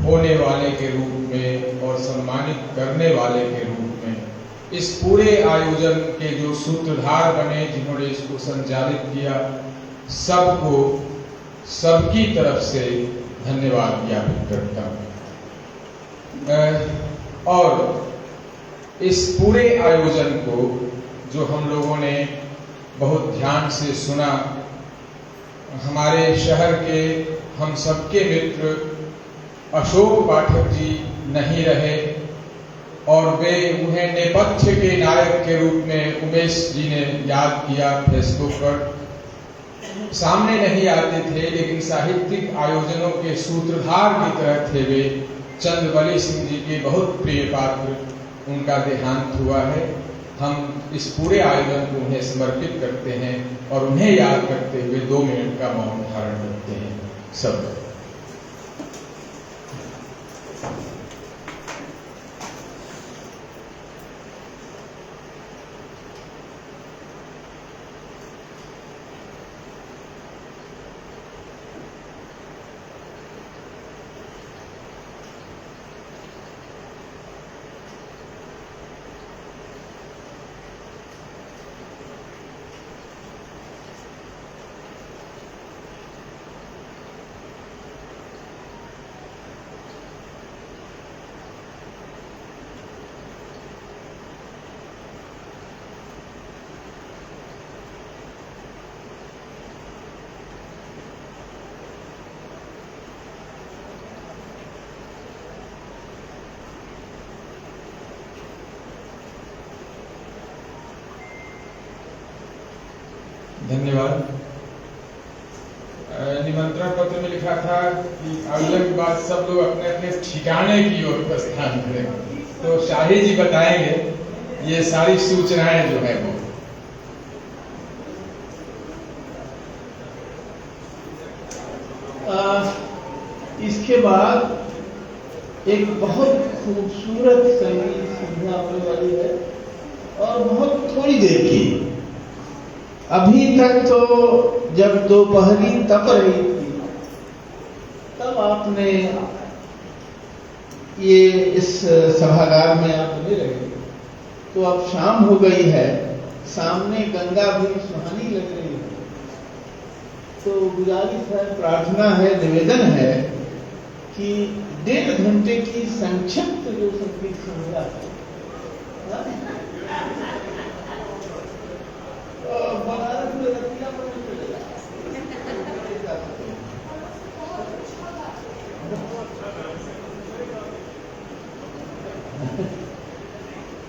होने वाले के रूप में और सम्मानित करने वाले के रूप में, इस पूरे आयोजन के जो सूत्रधार बने, जिन्होंने इसको संचालित किया, सबको सबकी तरफ से धन्यवाद ज्ञापित करता हूँ। और इस पूरे आयोजन को जो हम लोगों ने बहुत ध्यान से सुना, हमारे शहर के हम सबके मित्र अशोक पाठक जी नहीं रहे और वे उन्हें नेपथ्य के नायक के रूप में उमेश जी ने याद किया फेसबुक पर। सामने नहीं आते थे लेकिन साहित्यिक आयोजनों के सूत्रधार की तरह थे वे। चंद्रवली सिंह जी के बहुत प्रिय पात्र, उनका देहांत हुआ है। हम इस पूरे आयोजन को उन्हें समर्पित करते हैं और उन्हें याद करते हुए 2 मिनट का मौन धारण करते हैं सब। धन्यवाद। निमंत्रण पत्र में लिखा था कि आयोजन के बाद सब लोग अपने अपने ठिकाने की ओर प्रस्थान करें, तो शाही जी बताएंगे ये सारी सूचनाएं जो है वो। इसके बाद एक बहुत खूबसूरत संगीत संध्या होने वाली है और बहुत थोड़ी देर की। अभी तक तो जब दोपहरी तप रही थी तब आपने ये इस सभागार में आप बने रहे, तो अब शाम हो गई है, सामने गंगा भी सुहानी लग रही है, तो गुजारिश है, प्रार्थना है, निवेदन है कि 1.5 घंटे की संक्षिप्त जो संगीत संध्या है बनारस में रतिया पर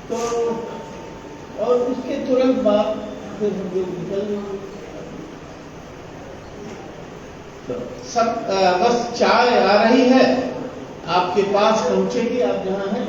तो और उसके तुरंत बाद फिर हम लोग निकल जाएंगे। तो सब बस चाय आ रही है, आपके पास पहुंचेगी, आप जहाँ हैं